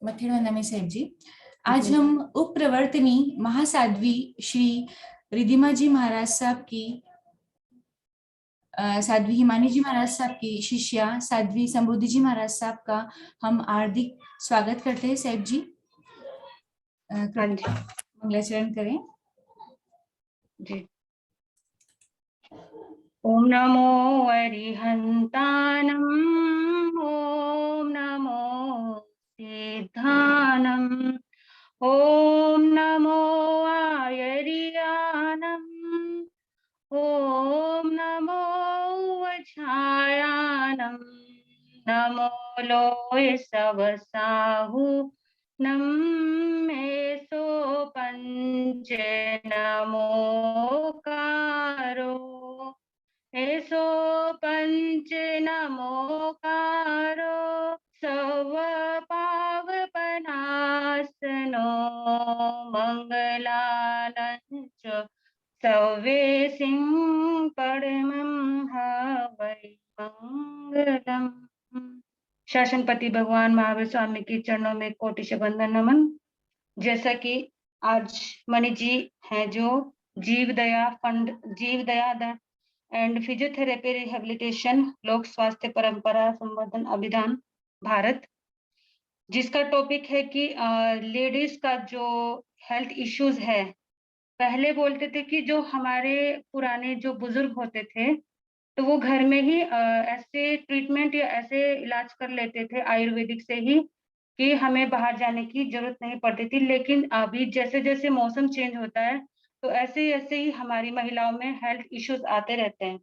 मथेरवंदना साहेब जी, आज हम उपप्रवर्तनी महासाध्वी श्री रिधिमा जी महाराज साहब की साध्वी हिमानी जी महाराज साहब की शिष्या साध्वी संबोधि जी महाराज साहब का हम हार्दिक स्वागत करते हैं। साहेब जी मंगलाचरण करें जी। ओम नमो अरिहंतानम, ओम नमो सिद्धानम, ओम नमो आयरियानम, ओम नमो वछायानम, नमो लोय सवसाहु नम मेसो पंच नमोकारो, एसो पंच नमोकारो, सव पावपनासनो मंगलानंच सवे सिंह परमं हवै मंगलम। शासनपति भगवान महावीर स्वामी के चरणों में कोटि वंदन नमन। जैसा कि आज मणि जी हैं जो जीव दया फंड, जीव दया एंड फिजियोथेरेपी रिहेबिलिटेशन लोक स्वास्थ्य परंपरा संवर्धन अभियान भारत, जिसका टॉपिक है कि लेडीज का जो हेल्थ इश्यूज है। पहले बोलते थे कि जो हमारे पुराने जो बुजुर्ग होते थे तो वो घर में ही ऐसे ट्रीटमेंट या ऐसे इलाज कर लेते थे आयुर्वेदिक से ही कि हमें बाहर जाने की जरूरत नहीं पड़ती थी। लेकिन अभी जैसे जैसे मौसम चेंज होता है तो ऐसे ऐसे ही हमारी महिलाओं में हेल्थ इश्यूज आते रहते हैं।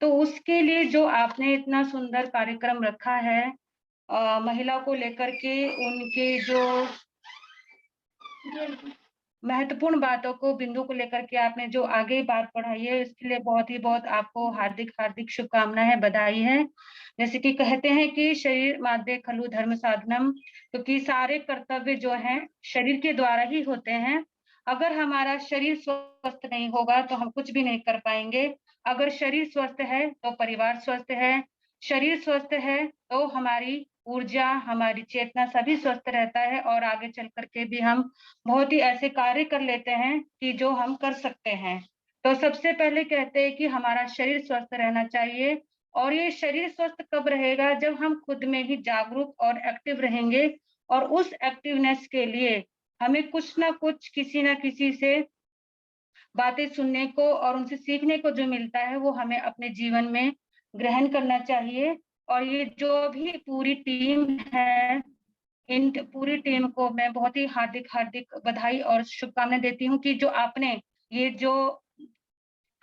तो उसके लिए जो आपने इतना सुंदर कार्यक्रम रखा है महिला को लेकर के, उनके जो महत्वपूर्ण बातों को, बिंदु को लेकर के आपने जो आगे बात बढ़ाई है, इसके लिए बहुत आपको हार्दिक हार्दिक शुभकामनाएं, बधाई है। जैसे कि कहते हैं कि शरीर माध्य खलु धर्म साधनम, क्योंकि सारे कर्तव्य जो हैं शरीर के द्वारा ही होते हैं। अगर हमारा शरीर स्वस्थ नहीं होगा तो हम कुछ भी नहीं कर पाएंगे। अगर शरीर स्वस्थ है तो परिवार स्वस्थ है, शरीर स्वस्थ है तो हमारी ऊर्जा, हमारी चेतना सभी स्वस्थ रहता है और आगे चल करके भी हम बहुत ही ऐसे कार्य कर लेते हैं कि जो हम कर सकते हैं। तो सबसे पहले कहते हैं कि हमारा शरीर स्वस्थ रहना चाहिए। और ये शरीर स्वस्थ कब रहेगा? जब हम खुद में ही जागरूक और एक्टिव रहेंगे। और उस एक्टिवनेस के लिए हमें कुछ ना कुछ, किसी ना किसी से बातें सुनने को और उनसे सीखने को जो मिलता है वो हमें अपने जीवन में ग्रहण करना चाहिए। और ये जो भी पूरी टीम है, इन पूरी टीम को मैं बहुत ही हार्दिक हार्दिक बधाई और शुभकामनाएं देती हूँ कि जो आपने ये जो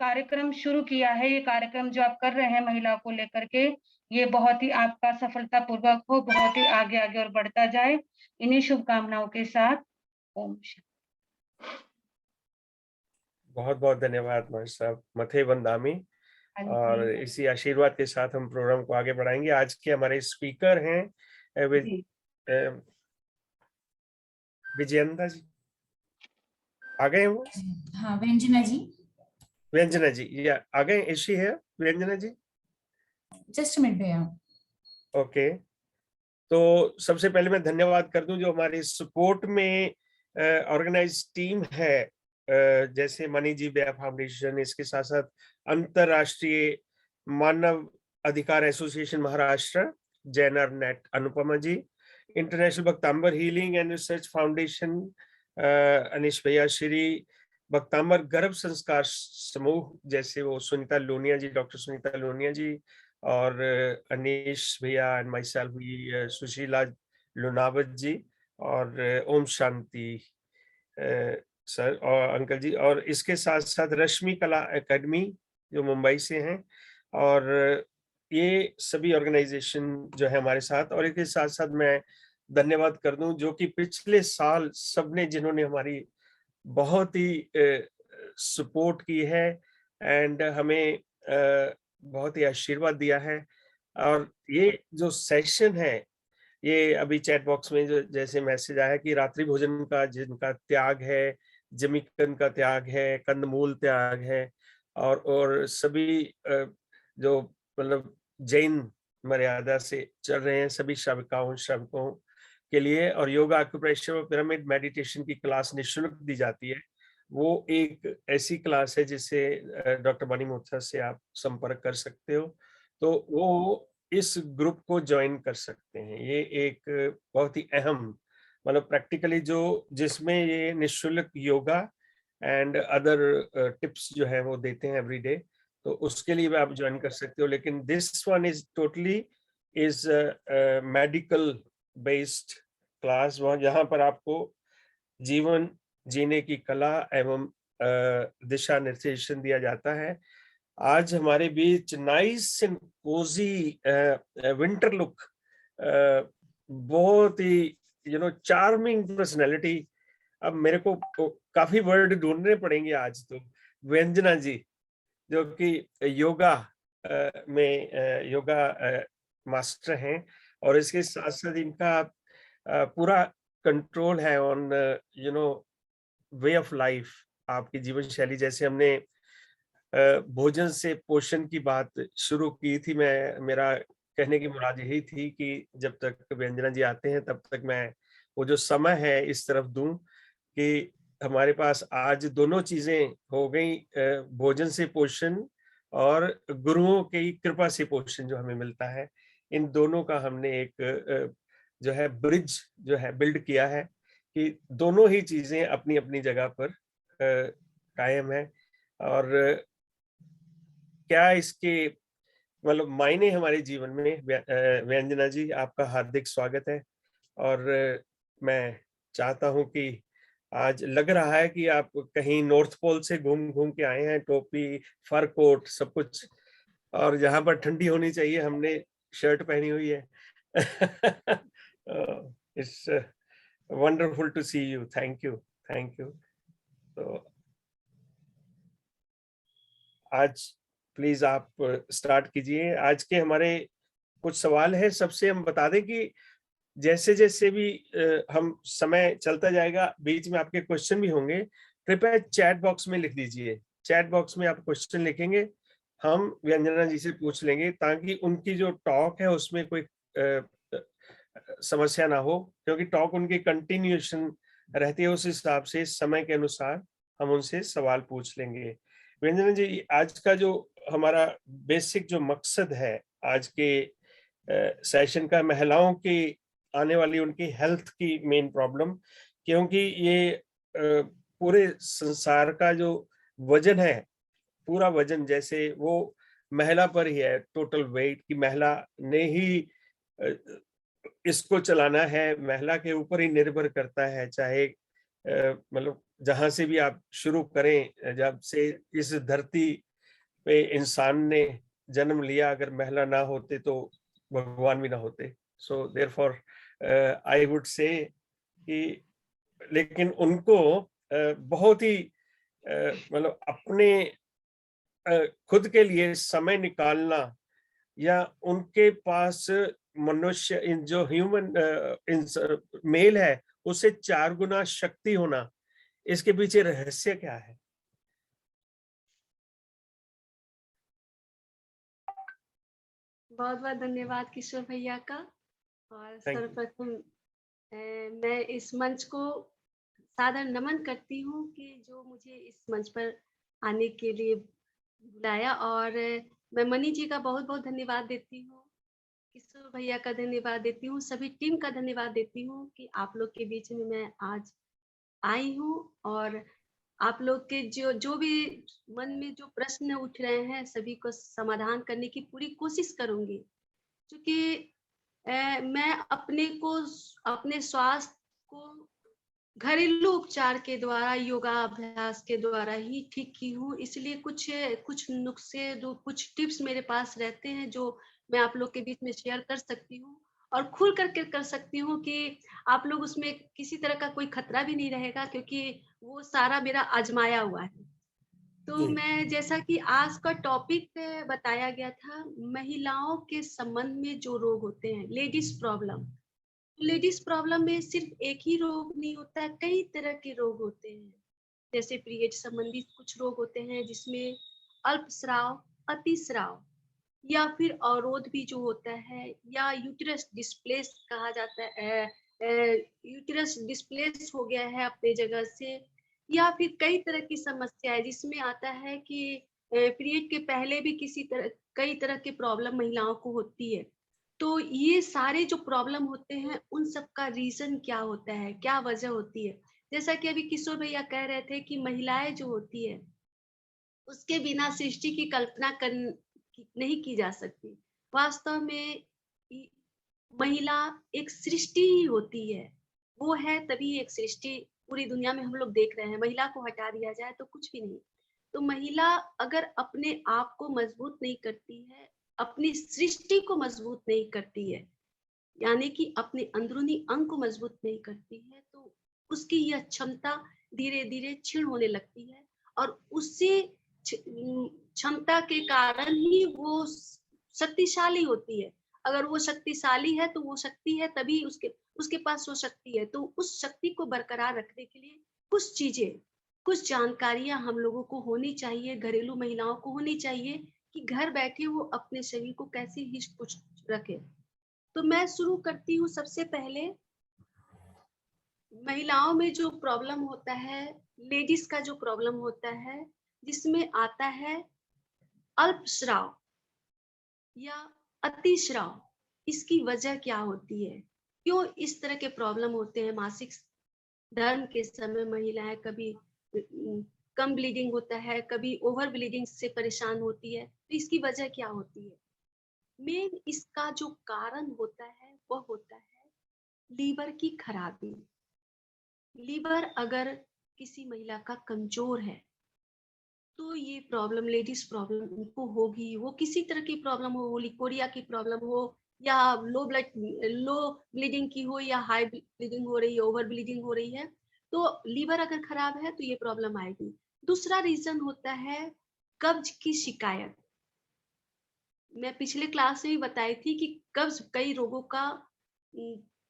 कार्यक्रम शुरू किया है, ये कार्यक्रम जो आप कर रहे हैं महिला को लेकर के, ये बहुत ही आपका सफलतापूर्वक हो, बहुत ही आगे आगे और बढ़ता जाए। इन्हीं शुभकामनाओं के साथ ओम शांति। बहुत बहुत धन्यवाद महर्षि साहब मथे वंदामी। और इसी आशीर्वाद के साथ हम प्रोग्राम को आगे बढ़ाएंगे। आज के हमारे स्पीकर हैं विजयंता जी, आ गए वो? हाँ, व्यंजना जी। व्यंजना जी या आ गए? इसी है व्यंजना जी? जस्ट मिनट भैया। ओके, तो सबसे पहले मैं धन्यवाद कर दूं जो हमारे सपोर्ट में ऑर्गेनाइज टीम है, जैसे मनी जी बेया फाउंडेशन, इसके साथ साथ अंतरराष्ट्रीय मानव अधिकार एसोसिएशन महाराष्ट्र, जैनर नेट Anupama ji, international Bhaktambar healing and research foundation Anish भैया, श्री भक्तांबर गर्भ संस्कार समूह जैसे वो सुनीता लोनिया जी, डॉक्टर सुनीता लोनिया जी, और अनीश भैया एंड माई सेल्फ हुई सुशीला लुनावत जी, और ओम शांति सर और अंकल जी, और इसके साथ साथ रश्मि कला एकेडमी जो मुंबई से हैं, और ये सभी ऑर्गेनाइजेशन जो है हमारे साथ। और इसके साथ साथ मैं धन्यवाद कर दूं जो कि पिछले साल सबने, जिन्होंने हमारी बहुत ही सपोर्ट की है एंड हमें बहुत ही आशीर्वाद दिया है। और ये जो सेशन है, ये अभी चैट बॉक्स में जो जैसे मैसेज आया कि रात्रि भोजन का जिनका त्याग है, जमीकन का त्याग है, कंदमूल त्याग है, और सभी जो मतलब जैन मर्यादा से चल रहे हैं, सभी श्राविकाओं श्राविकों के लिए, और योगा एक्यूप्रेशर और पिरामिड मेडिटेशन की क्लास निःशुल्क दी जाती है। वो एक ऐसी क्लास है जिससे डॉक्टर मणि मोथा से आप संपर्क कर सकते हो, तो वो इस ग्रुप को ज्वाइन कर सकते हैं। ये एक बहुत ही अहम, मतलब प्रैक्टिकली जो जिसमें ये निःशुल्क योगा एंड अदर टिप्स जो है वो देते हैं एवरीडे, तो उसके लिए भी आप ज्वाइन कर सकते हो। लेकिन this one is totally is medical based class, वहाँ जहाँ पर आपको जीवन जीने की कला एवं दिशा निर्देशन दिया जाता है। आज हमारे बीच nice and cozy winter look, बहुत ही चार्मिंग पर्सनैलिटी। अब मेरे को काफी वर्ड ढूंढने पड़ेंगे आज तो। व्यंजना जी, जो कि योगा में योगा मास्टर हैं, और इसके साथ साथ इनका पूरा कंट्रोल है ऑन वे ऑफ लाइफ, आपकी जीवन शैली। जैसे हमने भोजन से पोषण की बात शुरू की थी, मेरा कहने की मुराद यही थी कि जब तक व्यंजना जी आते हैं तब तक मैं वो जो समय है इस तरफ दूं कि हमारे पास आज दोनों चीजें हो गई, भोजन से पोषण और गुरुओं की कृपा से पोषण जो हमें मिलता है। इन दोनों का हमने एक जो है ब्रिज जो है बिल्ड किया है कि दोनों ही चीजें अपनी अपनी जगह पर कायम है। और क्या इसके मतलब मायने हमारे जीवन में। व्यंजना जी, आपका हार्दिक स्वागत है। और मैं चाहता हूं कि आज लग रहा है कि आप कहीं नॉर्थ पोल से घूम घूम के आए हैं, टोपी, फर कोट सब कुछ, और जहां पर ठंडी होनी चाहिए हमने शर्ट पहनी हुई है। It's wonderful to see you. Thank you, thank you. तो आज प्लीज आप स्टार्ट कीजिए। आज के हमारे कुछ सवाल है। सबसे हम बता दें कि जैसे जैसे भी हम समय चलता जाएगा, बीच में आपके क्वेश्चन भी होंगे, कृपया चैट बॉक्स में लिख दीजिए। चैट बॉक्स में आप क्वेश्चन लिखेंगे, हम व्यंजना जी से पूछ लेंगे, ताकि उनकी जो टॉक है उसमें कोई समस्या ना हो, क्योंकि टॉक उनकी कंटिन्यूएशन रहती है। उस हिसाब से समय के अनुसार हम उनसे सवाल पूछ लेंगे। व्यंजना जी, आज का जो हमारा बेसिक जो मकसद है आज के सेशन का, महिलाओं की आने वाली उनकी हेल्थ की मेन प्रॉब्लम, क्योंकि ये पूरे संसार का जो वजन है, पूरा वजन जैसे वो महिला पर ही है। टोटल वेट की महिला ने ही इसको चलाना है, महिला के ऊपर ही निर्भर करता है। चाहे मतलब जहां से भी आप शुरू करें, जब से इस धरती पे इंसान ने जन्म लिया, अगर महिला ना होते तो भगवान भी ना होते। So therefore I would say कि, लेकिन उनको बहुत ही मतलब अपने खुद के लिए समय निकालना, या उनके पास मनुष्य इन जो ह्यूमन मेल है उससे 4 गुना शक्ति होना, इसके पीछे रहस्य क्या है? बहुत बहुत धन्यवाद किशोर भैया का। और Thank you. सर्वप्रथम मैं इस मंच को सादर नमन करती हूँ कि जो मुझे इस मंच पर आने के लिए बुलाया। और मैं मनी जी का बहुत बहुत धन्यवाद देती हूँ, किशोर भैया का धन्यवाद देती हूँ, सभी टीम का धन्यवाद देती हूँ कि आप लोग के बीच में मैं आज आई हूँ। और आप लोग के जो भी मन में जो प्रश्न उठ रहे हैं सभी को समाधान करने की पूरी कोशिश करूंगी, क्योंकि मैं अपने स्वास्थ्य को घरेलू उपचार के द्वारा, योगाभ्यास के द्वारा ही ठीक की हूँ। इसलिए कुछ नुस्खे, कुछ टिप्स मेरे पास रहते हैं जो मैं आप लोग के बीच में शेयर कर सकती हूँ, और खुल करके कर सकती हूँ कि आप लोग उसमें किसी तरह का कोई खतरा भी नहीं रहेगा, क्योंकि वो सारा मेरा आजमाया हुआ है। तो मैं, जैसा कि आज का टॉपिक बताया गया था, महिलाओं के संबंध में जो रोग होते हैं, लेडीज प्रॉब्लम में सिर्फ एक ही रोग नहीं होता है, कई तरह के रोग होते हैं। जैसे पीरियड संबंधित कुछ रोग होते हैं जिसमें अल्पस्राव, अतिस्राव, या फिर अवरोध भी जो होता है, या यूट्रस डिस्प्लेस कहा जाता है, यूट्रस डिस्प्लेस हो गया है अपने जगह से, या फिर कई तरह की समस्या है जिसमें आता है कि पीरियड के पहले भी कई तरह के प्रॉब्लम महिलाओं को होती है। तो ये सारे जो प्रॉब्लम होते हैं उन सब का रीजन क्या होता है, क्या वजह होती है? जैसा कि अभी किशोर भैया कह रहे थे कि महिलाएं जो होती है उसके बिना सृष्टि की कल्पना नहीं की जा सकती। वास्तव में महिला एक सृष्टि ही होती है, वो है तभी एक सृष्टि पूरी दुनिया में हम लोग देख रहे हैं। महिला को हटा दिया जाए तो कुछ भी नहीं। तो महिला अगर अपने आप को मजबूत नहीं करती है, अपनी सृष्टि को मजबूत नहीं करती है, यानी कि अपने अंदरूनी अंग को मजबूत नहीं करती है, तो उसकी यह क्षमता धीरे धीरे क्षीण होने लगती है और उसी क्षमता के कारण ही वो शक्तिशाली होती है। अगर वो शक्तिशाली है तो वो शक्ति है तभी उसके पास वो शक्ति है। तो उस शक्ति को बरकरार रखने के लिए कुछ चीजें, कुछ जानकारियां हम लोगों को होनी चाहिए, घरेलू महिलाओं को होनी चाहिए कि घर बैठे वो अपने शरीर को कैसे हिष्ट पुष्ट रखे। तो मैं शुरू करती हूँ। सबसे पहले महिलाओं में जो प्रॉब्लम होता है, लेडीज का जो प्रॉब्लम होता है, जिसमें आता है अल्पस्राव या अतिस्राव। इसकी वजह क्या होती है, क्यों इस तरह के प्रॉब्लम होते हैं? मासिक धर्म के समय महिलाएं कभी कम ब्लीडिंग होता है, कभी ओवर ब्लीडिंग से परेशान होती है। तो इसकी वजह क्या होती है? मेन इसका जो कारण होता है वह होता है लीवर की खराबी। लीवर अगर किसी महिला का कमजोर है तो ये प्रॉब्लम, लेडीज प्रॉब्लम उनको होगी। वो किसी तरह की प्रॉब्लम हो, लिकोरिया की प्रॉब्लम हो या लो ब्लीडिंग की हो या हाई ब्लीडिंग हो रही है, ओवर ब्लीडिंग हो रही है, तो लीवर अगर खराब है तो ये प्रॉब्लम आएगी। दूसरा रीजन होता है कब्ज की शिकायत। मैं पिछले क्लास में भी बताई थी कि कब्ज कई रोगों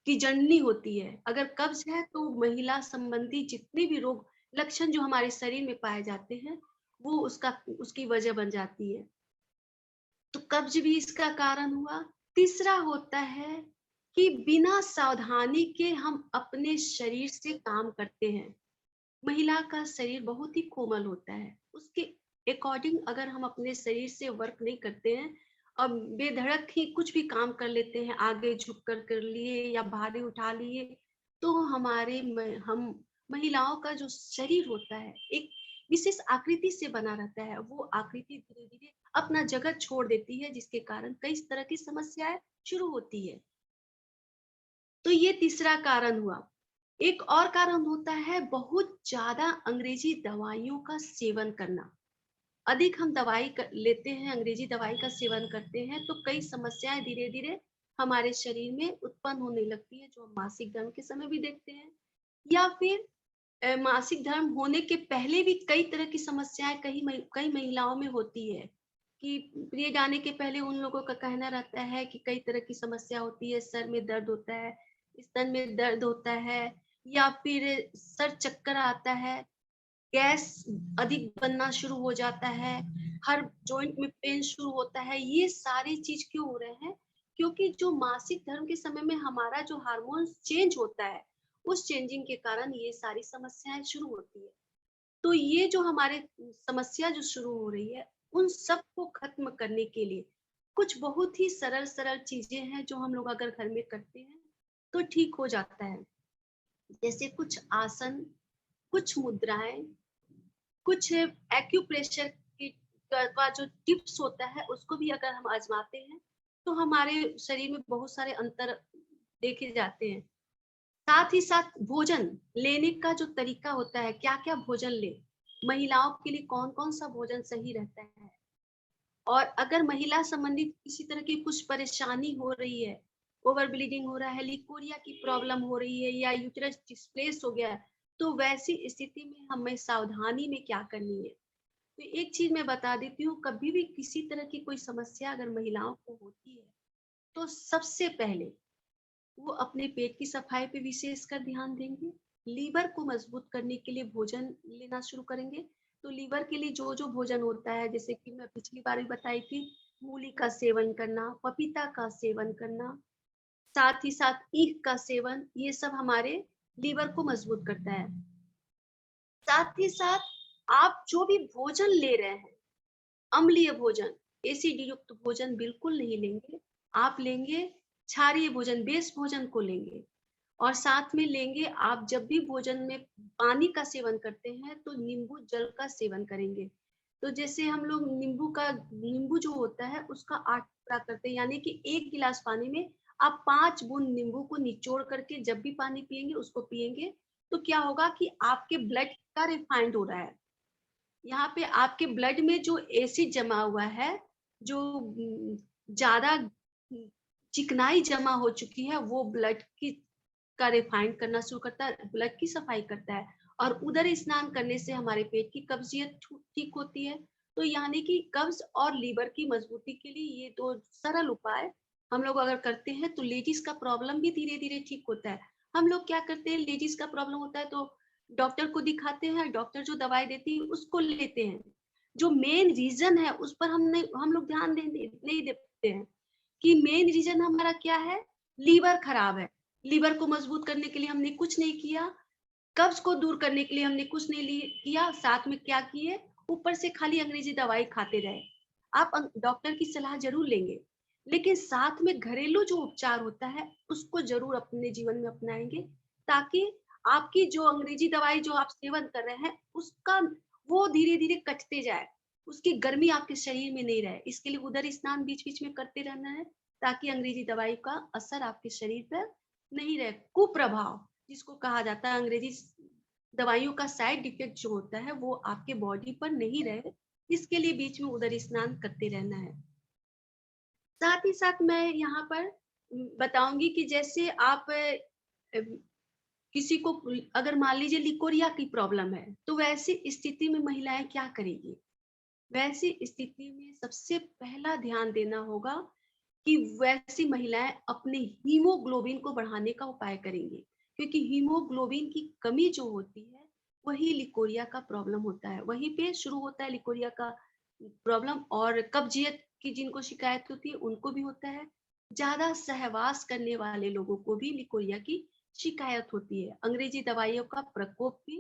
की जननी होती है। अगर कब्ज है तो महिला संबंधी जितने भी रोग लक्षण जो हमारे शरीर में पाए जाते हैं वो उसकी वजह बन जाती है। तो कब्ज भी इसका कारण हुआ। तीसरा होता है कि बिना सावधानी के हम अपने शरीर से काम करते हैं। महिला का शरीर बहुत ही कोमल होता है, उसके अकॉर्डिंग अगर हम अपने शरीर से वर्क नहीं करते हैं, अब बेधड़क ही कुछ भी काम कर लेते हैं, आगे झुक कर लिए या भारी उठा लिए, तो हम महिलाओं का जो शरीर होता है एक विशेष आकृति से बना रहता है। वो आकृति धीरे धीरे अपना जगह छोड़ देती है, जिसके कारण कई तरह की समस्याएं शुरू होती है। तो ये तीसरा कारण हुआ। एक और कारण होता है बहुत ज्यादा अंग्रेजी दवाइयों का सेवन करना। अधिक हम लेते हैं, अंग्रेजी दवाई का सेवन करते हैं, तो कई समस्याएं धीरे धीरे हमारे शरीर में उत्पन्न होने लगती है, जो हम मासिक धर्म के समय भी देखते हैं, या फिर मासिक धर्म होने के पहले भी कई तरह की समस्याएं कई महिलाओं में होती है। कि पीरियड आने के पहले उन लोगों का कहना रहता है कि कई तरह की समस्या होती है, सर में दर्द होता है, स्तन में दर्द होता है, या फिर सर चक्कर आता है, गैस अधिक बनना शुरू हो जाता है, हर जॉइंट में पेन शुरू होता है। ये सारी चीज क्यों हो रहे हैं? क्योंकि जो मासिक धर्म के समय में हमारा जो हार्मोन चेंज होता है, उस चेंजिंग के कारण ये सारी समस्याएं शुरू होती है। तो ये जो हमारे समस्या जो शुरू हो रही है, उन सब को खत्म करने के लिए कुछ बहुत ही सरल सरल चीजें हैं जो हम लोग अगर घर में करते हैं तो ठीक हो जाता है। जैसे कुछ आसन, कुछ मुद्राएं, कुछ एक्यूप्रेशर का जो टिप्स होता है उसको भी अगर हम आजमाते हैं तो हमारे शरीर में बहुत सारे अंतर देखे जाते हैं। साथ ही साथ भोजन लेने का जो तरीका होता है, क्या क्या भोजन ले, महिलाओं के लिए कौन कौन सा भोजन सही रहता है, और अगर महिला संबंधित किसी तरह की कुछ परेशानी हो रही है, ओवर ब्लीडिंग हो रहा है, लिकोरिया की प्रॉब्लम हो रही है, या यूट्रस डिस्प्लेस हो गया है, तो वैसी स्थिति में हमें सावधानी में क्या करनी है। तो एक चीज मैं बता देती हूँ, कभी भी किसी तरह की कोई समस्या अगर महिलाओं को होती है तो सबसे पहले वो अपने पेट की सफाई पे विशेष कर ध्यान देंगे। लीवर को मजबूत करने के लिए भोजन लेना शुरू करेंगे। तो लीवर के लिए जो जो भोजन होता है, जैसे कि मैं पिछली बार भी बताई थी, मूली का सेवन करना, पपीता का सेवन करना, साथ ही साथ ईख का सेवन, ये सब हमारे लीवर को मजबूत करता है। साथ ही साथ आप जो भी भोजन ले रहे हैं, अम्लीय भोजन, एसिड युक्त भोजन बिल्कुल नहीं लेंगे। आप लेंगे क्षारीय भोजन, बेस भोजन को लेंगे। और साथ में लेंगे, आप जब भी भोजन में पानी का सेवन करते हैं तो नींबू जल का सेवन करेंगे। तो जैसे हम लोग नींबू जो होता है उसका 8 टुकड़ा करते हैं, यानी कि 1 गिलास पानी में आप 5 बूंद नींबू को निचोड़ करके जब भी पानी पिएंगे उसको पिएंगे, तो क्या होगा कि आपके ब्लड का रिफाइंड हो रहा है। यहाँ पे आपके ब्लड में जो एसिड जमा हुआ है, जो ज्यादा चिकनाई जमा हो चुकी है, वो ब्लड की का रिफाइंड करना शुरू करता है, ब्लड की सफाई करता है। और उदर स्नान करने से हमारे पेट की कब्जियत ठीक होती है। तो यानी कि कब्ज और लीवर की मजबूती के लिए ये 2 सरल उपाय हम लोग अगर करते हैं तो लेडीज का प्रॉब्लम भी धीरे धीरे ठीक होता है। हम लोग क्या करते हैं, लेडीज का प्रॉब्लम होता है तो डॉक्टर को दिखाते हैं, डॉक्टर जो दवाई देती है उसको लेते हैं। जो मेन रीजन है उस पर हम लोग ध्यान नहीं देते हैं कि मेन रीजन हमारा क्या है, लीवर खराब है। लीवर को मजबूत करने के लिए हमने कुछ नहीं किया, कब्ज को दूर करने के लिए हमने कुछ नहीं किया, साथ में क्या किए, ऊपर से खाली अंग्रेजी दवाई खाते रहे। आप डॉक्टर की सलाह जरूर लेंगे, लेकिन साथ में घरेलू जो उपचार होता है उसको जरूर अपने जीवन में अपनाएंगे, ताकि आपकी जो अंग्रेजी दवाई जो आप सेवन कर रहे हैं उसका वो धीरे धीरे कटते जाए, उसकी गर्मी आपके शरीर में नहीं रहे। इसके लिए उदर स्नान बीच बीच में करते रहना है, ताकि अंग्रेजी दवाई का असर आपके शरीर पर नहीं रहे। कुप्रभाव जिसको कहा जाता है, अंग्रेजी दवाइयों का साइड इफेक्ट जो होता है वो आपके बॉडी पर नहीं रहे, इसके लिए बीच में उदर स्नान करते रहना है। साथ ही साथ मैं यहाँ पर बताऊंगी कि जैसे आप किसी को अगर मान लीजिए लिकोरिया की प्रॉब्लम है, तो वैसी स्थिति में महिलाएं क्या करेगी। वैसी स्थिति में सबसे पहला ध्यान देना होगा कि वैसी महिलाएं अपने हीमोग्लोबिन को बढ़ाने का उपाय करेंगी, क्योंकि हीमोग्लोबिन की कमी जो होती है वही लिकोरिया का प्रॉब्लम होता है, वहीं पे शुरू होता है लिकोरिया का प्रॉब्लम। और कब्जियत की जिनको शिकायत होती है उनको भी होता है, ज्यादा सहवास करने वाले लोगों को भी लिकोरिया की शिकायत होती है। अंग्रेजी दवाइयों का प्रकोप भी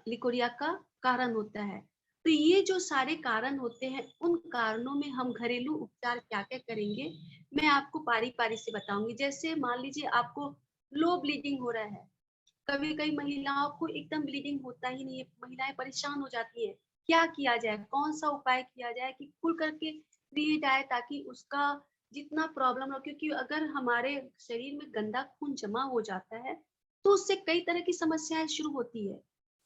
लिकोरिया का कारण होता है। तो ये जो सारे कारण होते हैं, उन कारणों में हम घरेलू उपचार क्या क्या करेंगे मैं आपको पारी पारी से बताऊंगी। जैसे मान लीजिए आपको लो ब्लीडिंग हो रहा है, कभी कई महिलाओं को एकदम ब्लीडिंग होता ही नहीं है, महिलाएं परेशान हो जाती है, क्या किया जाए, कौन सा उपाय किया जाए कि खुल करके पीरियड आए, ताकि उसका जितना प्रॉब्लम हो, क्योंकि अगर हमारे शरीर में गंदा खून जमा हो जाता है तो उससे कई तरह की समस्याएं शुरू होती है।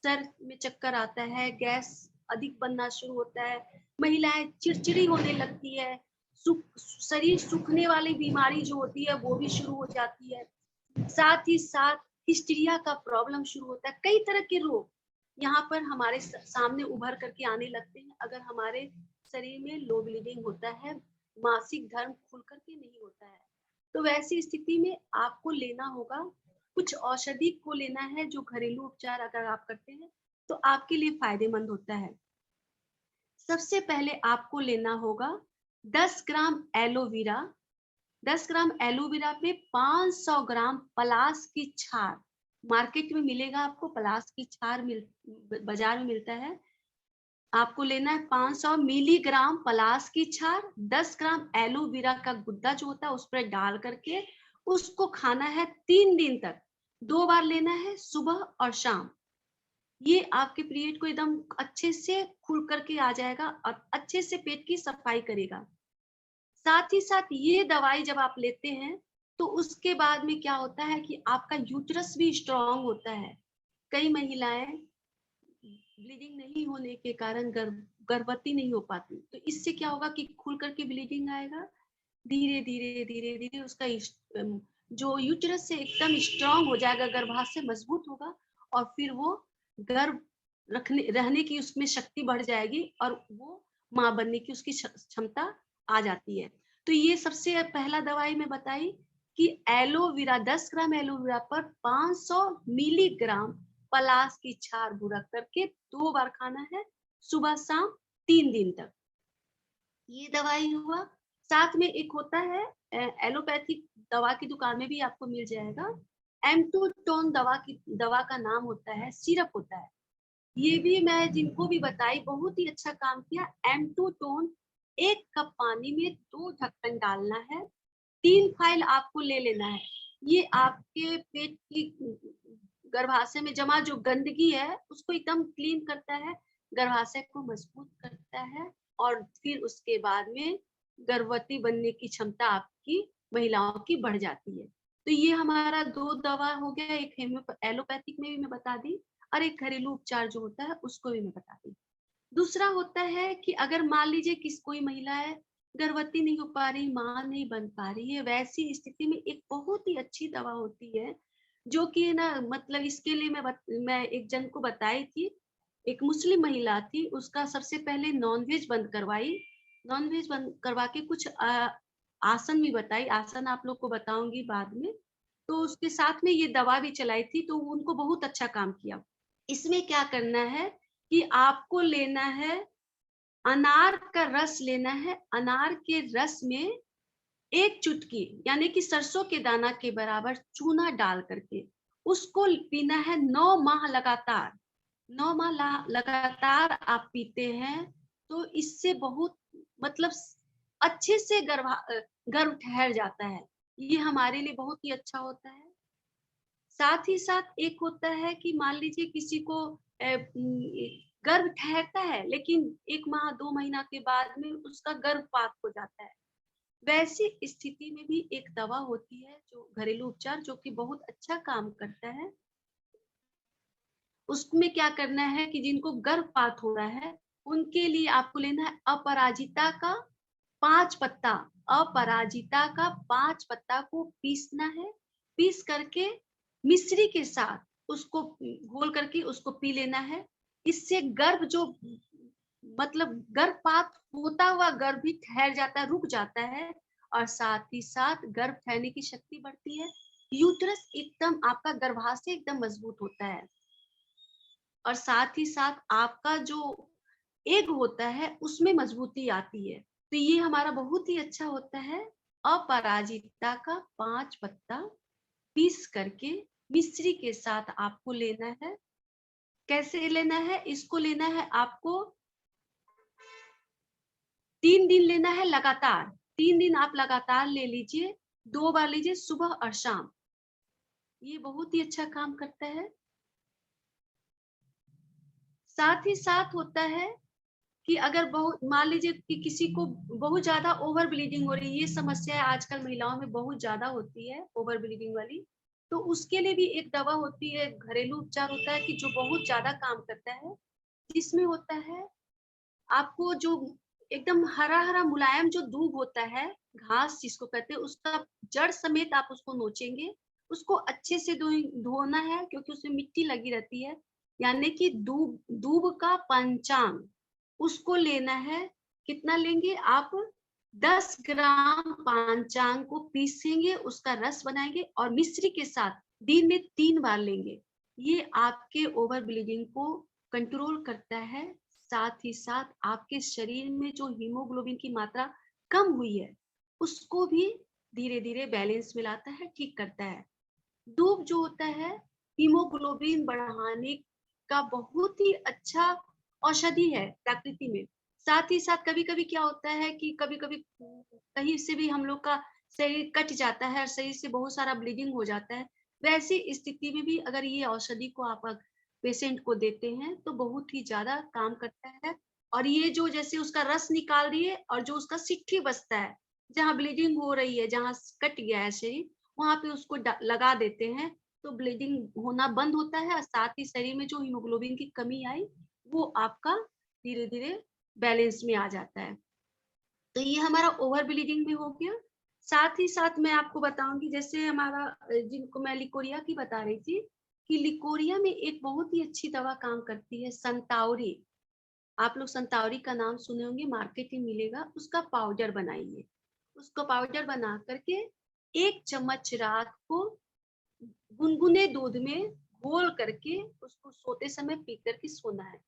सर में चक्कर आता है, गैस अधिक बनना शुरू होता है, महिलाएं चिड़चिड़ी होने लगती है, शरीर सूखने वाली बीमारी जो होती है वो भी शुरू हो जाती है। साथ ही साथ हिस्टीरिया का प्रॉब्लम शुरू होता है, कई तरह के रोग यहाँ पर हमारे सामने उभर करके आने लगते हैं अगर हमारे शरीर में लो ब्लीडिंग होता है, मासिक धर्म खुल करके नहीं होता है। तो वैसी स्थिति में आपको लेना होगा, कुछ औषधि को लेना है जो घरेलू उपचार अगर आप करते हैं तो आपके लिए फायदेमंद होता है। सबसे पहले आपको लेना होगा 10 ग्राम एलोवेरा। 10 ग्राम एलोवेरा पे 500 ग्राम पलास की छाल, मार्केट में मिलेगा आपको, पलास की छाल बाजार में मिलता है। आपको लेना है 500 मिलीग्राम पलास की छाल, 10 ग्राम एलोवेरा का गुद्दा जो होता है उस पर डाल करके उसको खाना है 3 दिन तक। 2 बार लेना है, सुबह और शाम। ये आपके पीरियड को एकदम अच्छे से खुल करके आ जाएगा और अच्छे से पेट की सफाई करेगा। साथ ही साथ ये दवाई जब आप लेते हैं तो उसके बाद में क्या होता है कि आपका यूट्रस भी स्ट्रांग होता है। कई महिलाएं ब्लीडिंग नहीं होने के कारण गर्भवती नहीं हो पाती, तो इससे क्या होगा कि खुल करके ब्लीडिंग आएगा, धीरे धीरे धीरे धीरे उसका जो यूट्रस से एकदम स्ट्रांग हो जाएगा, गर्भाशय मजबूत होगा और फिर वो गर्भ रहने की उसमें शक्ति बढ़ जाएगी और वो माँ बनने की उसकी क्षमता आ जाती है। तो ये सबसे पहला दवाई मैं बताई कि एलोवेरा, 10 ग्राम एलोवेरा पर 500 मिलीग्राम पलास की छाल बुरक करके 2 बार खाना है, सुबह शाम 3 दिन तक। ये दवाई हुआ। साथ में एक होता है एलोपैथिक दवा की दुकान में भी आपको मिल जाएगा। M2 टोन दवा का नाम होता है, सिरप होता है। ये भी मैं जिनको भी बताई बहुत ही अच्छा काम किया। M2 टोन 1 कप पानी में 2 ढक्कन डालना है, 3 फाइल आपको ले लेना है। ये आपके पेट की गर्भाशय में जमा जो गंदगी है उसको एकदम क्लीन करता है, गर्भाशय को मजबूत करता है और फिर उसके बाद में गर्भवती बनने की क्षमता आपकी महिलाओं की बढ़ जाती है। तो ये हमारा 2 दवा हो गया, एक एलोपैथिक में भी मैं बता दी और एक घरेलू उपचार जो होता है उसको भी मैं बता दी। दूसरा होता है कि अगर मान लीजिए किस कोई महिला है, गर्भवती नहीं हो पा रही, मां नहीं बन पा रही है, वैसी स्थिति में एक बहुत ही अच्छी दवा होती है जो कि ना मतलब इसके लिए मैं एक जन को बताई थी। एक मुस्लिम महिला थी, उसका सबसे पहले नॉनवेज बंद करवाई, नॉनवेज बंद करवा के कुछ आसन भी बताई, आसन आप लोग को बताऊंगी बाद में। तो उसके साथ में ये दवा भी चलाई थी, तो उनको बहुत अच्छा काम किया। इसमें क्या करना है कि आपको लेना है, अनार का रस लेना है, अनार के रस में 1 चुटकी यानी कि सरसों के दाना के बराबर चूना डाल करके उसको पीना है 9 माह लगातार। 9 माह लगातार आप पीते हैं तो इससे बहुत मतलब अच्छे से गर्भ ठहर जाता है। ये हमारे लिए बहुत ही अच्छा होता है। साथ ही साथ एक होता है कि मान लीजिए किसी को गर्भ ठहरता है लेकिन 1 माह 2 महीना के बाद में उसका गर्भपात हो जाता है। वैसी स्थिति में भी एक दवा होती है जो घरेलू उपचार जो कि बहुत अच्छा काम करता है। उसमें क्या करना है कि जिनको गर्भपात हो रहा है उनके लिए आपको लेना है अपराजिता का 5 पत्ता, अपराजिता का 5 पत्ता को पीसना है, पीस करके मिश्री के साथ उसको घोल करके उसको पी लेना है। इससे गर्भ जो मतलब गर्भपात होता हुआ गर्भ भी ठहर जाता है, रुक जाता है और साथ ही साथ गर्भ ठहरने की शक्ति बढ़ती है। यूट्रस एकदम आपका गर्भाशय एकदम मजबूत होता है और साथ ही साथ आपका जो एग होता है उसमें मजबूती आती है। तो ये हमारा बहुत ही अच्छा होता है। अपराजिता का 5 पत्ता पीस करके मिश्री के साथ आपको लेना है। कैसे लेना है? इसको लेना है आपको 3 दिन लेना है लगातार। 3 दिन आप लगातार ले लीजिए, 2 बार लीजिए सुबह और शाम। ये बहुत ही अच्छा काम करता है। साथ ही साथ होता है कि अगर बहुत मान लीजिए कि किसी को बहुत ज्यादा ओवर ब्लीडिंग हो रही है, ये समस्या आजकल महिलाओं में बहुत ज्यादा होती है ओवर ब्लीडिंग वाली, तो उसके लिए भी एक दवा होती है, घरेलू उपचार होता है कि जो बहुत ज्यादा काम करता है। जिसमें होता है आपको जो एकदम हरा हरा मुलायम जो दूब होता है, घास जिसको कहते हैं, उसका जड़ समेत आप उसको नोचेंगे, उसको अच्छे से धोना है क्योंकि उसमें मिट्टी लगी रहती है। यानी कि दूब का पंचांग उसको लेना है। कितना लेंगे आप? 10 ग्राम पांचांग को पीसेंगे, उसका रस बनाएंगे और मिश्री के साथ दिन में 3 बार लेंगे। ये आपके ओवर ब्लीडिंग को कंट्रोल करता है। साथ ही साथ आपके शरीर में जो हीमोग्लोबिन की मात्रा कम हुई है उसको भी धीरे धीरे बैलेंस में लाता है, ठीक करता है। दूब जो होता है हीमोग्लोबिन बढ़ाने का बहुत ही अच्छा औषधि है प्रकृति में। साथ ही साथ कभी कभी क्या होता है कि कभी कभी कहीं से भी हम लोग का शरीर कट जाता है और शरीर से बहुत सारा ब्लीडिंग हो जाता है। वैसी स्थिति में भी अगर ये औषधि को आप पेशेंट को देते हैं तो बहुत ही ज्यादा काम करता है। और ये जो जैसे उसका रस निकाल रही है और जो उसका सिट्ठी बचता है, जहाँ ब्लीडिंग हो रही है, जहाँ कट गया है शरीर, वहां पे उसको लगा देते हैं तो ब्लीडिंग होना बंद होता है और साथ ही शरीर में जो हीमोग्लोबिन की कमी आई वो आपका धीरे धीरे बैलेंस में आ जाता है। तो ये हमारा ओवर ब्लीडिंग में हो गया। साथ ही साथ मैं आपको बताऊंगी, जैसे हमारा जिनको मैं लिकोरिया की बता रही थी कि लिकोरिया में एक बहुत ही अच्छी दवा काम करती है, संतावरी। आप लोग संतावरी का नाम सुने होंगे, मार्केट में मिलेगा। उसका पाउडर बनाइए, उसको पाउडर बना करके 1 चम्मच रात को गुनगुने दूध में घोल करके उसको सोते समय पी करके सोना है।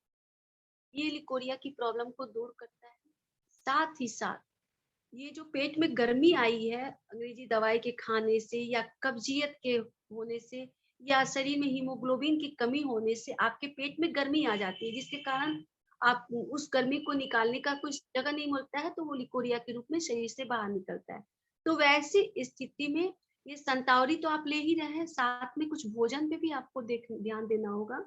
ये लिकोरिया की प्रॉब्लम को दूर करता है। साथ ही साथ ये जो पेट में गर्मी आई है अंग्रेजी दवाई के खाने से या कब्जियत के होने से या शरीर में हीमोग्लोबिन की कमी होने से आपके पेट में गर्मी आ जाती है, जिसके कारण आप उस गर्मी को निकालने का कुछ जगह नहीं मिलता है, तो वो लिकोरिया के रूप में शरीर से बाहर निकलता है। तो वैसी स्थिति में ये संतावरी तो आप ले ही रहे हैं, साथ में कुछ भोजन पे भी आपको ध्यान देना होगा।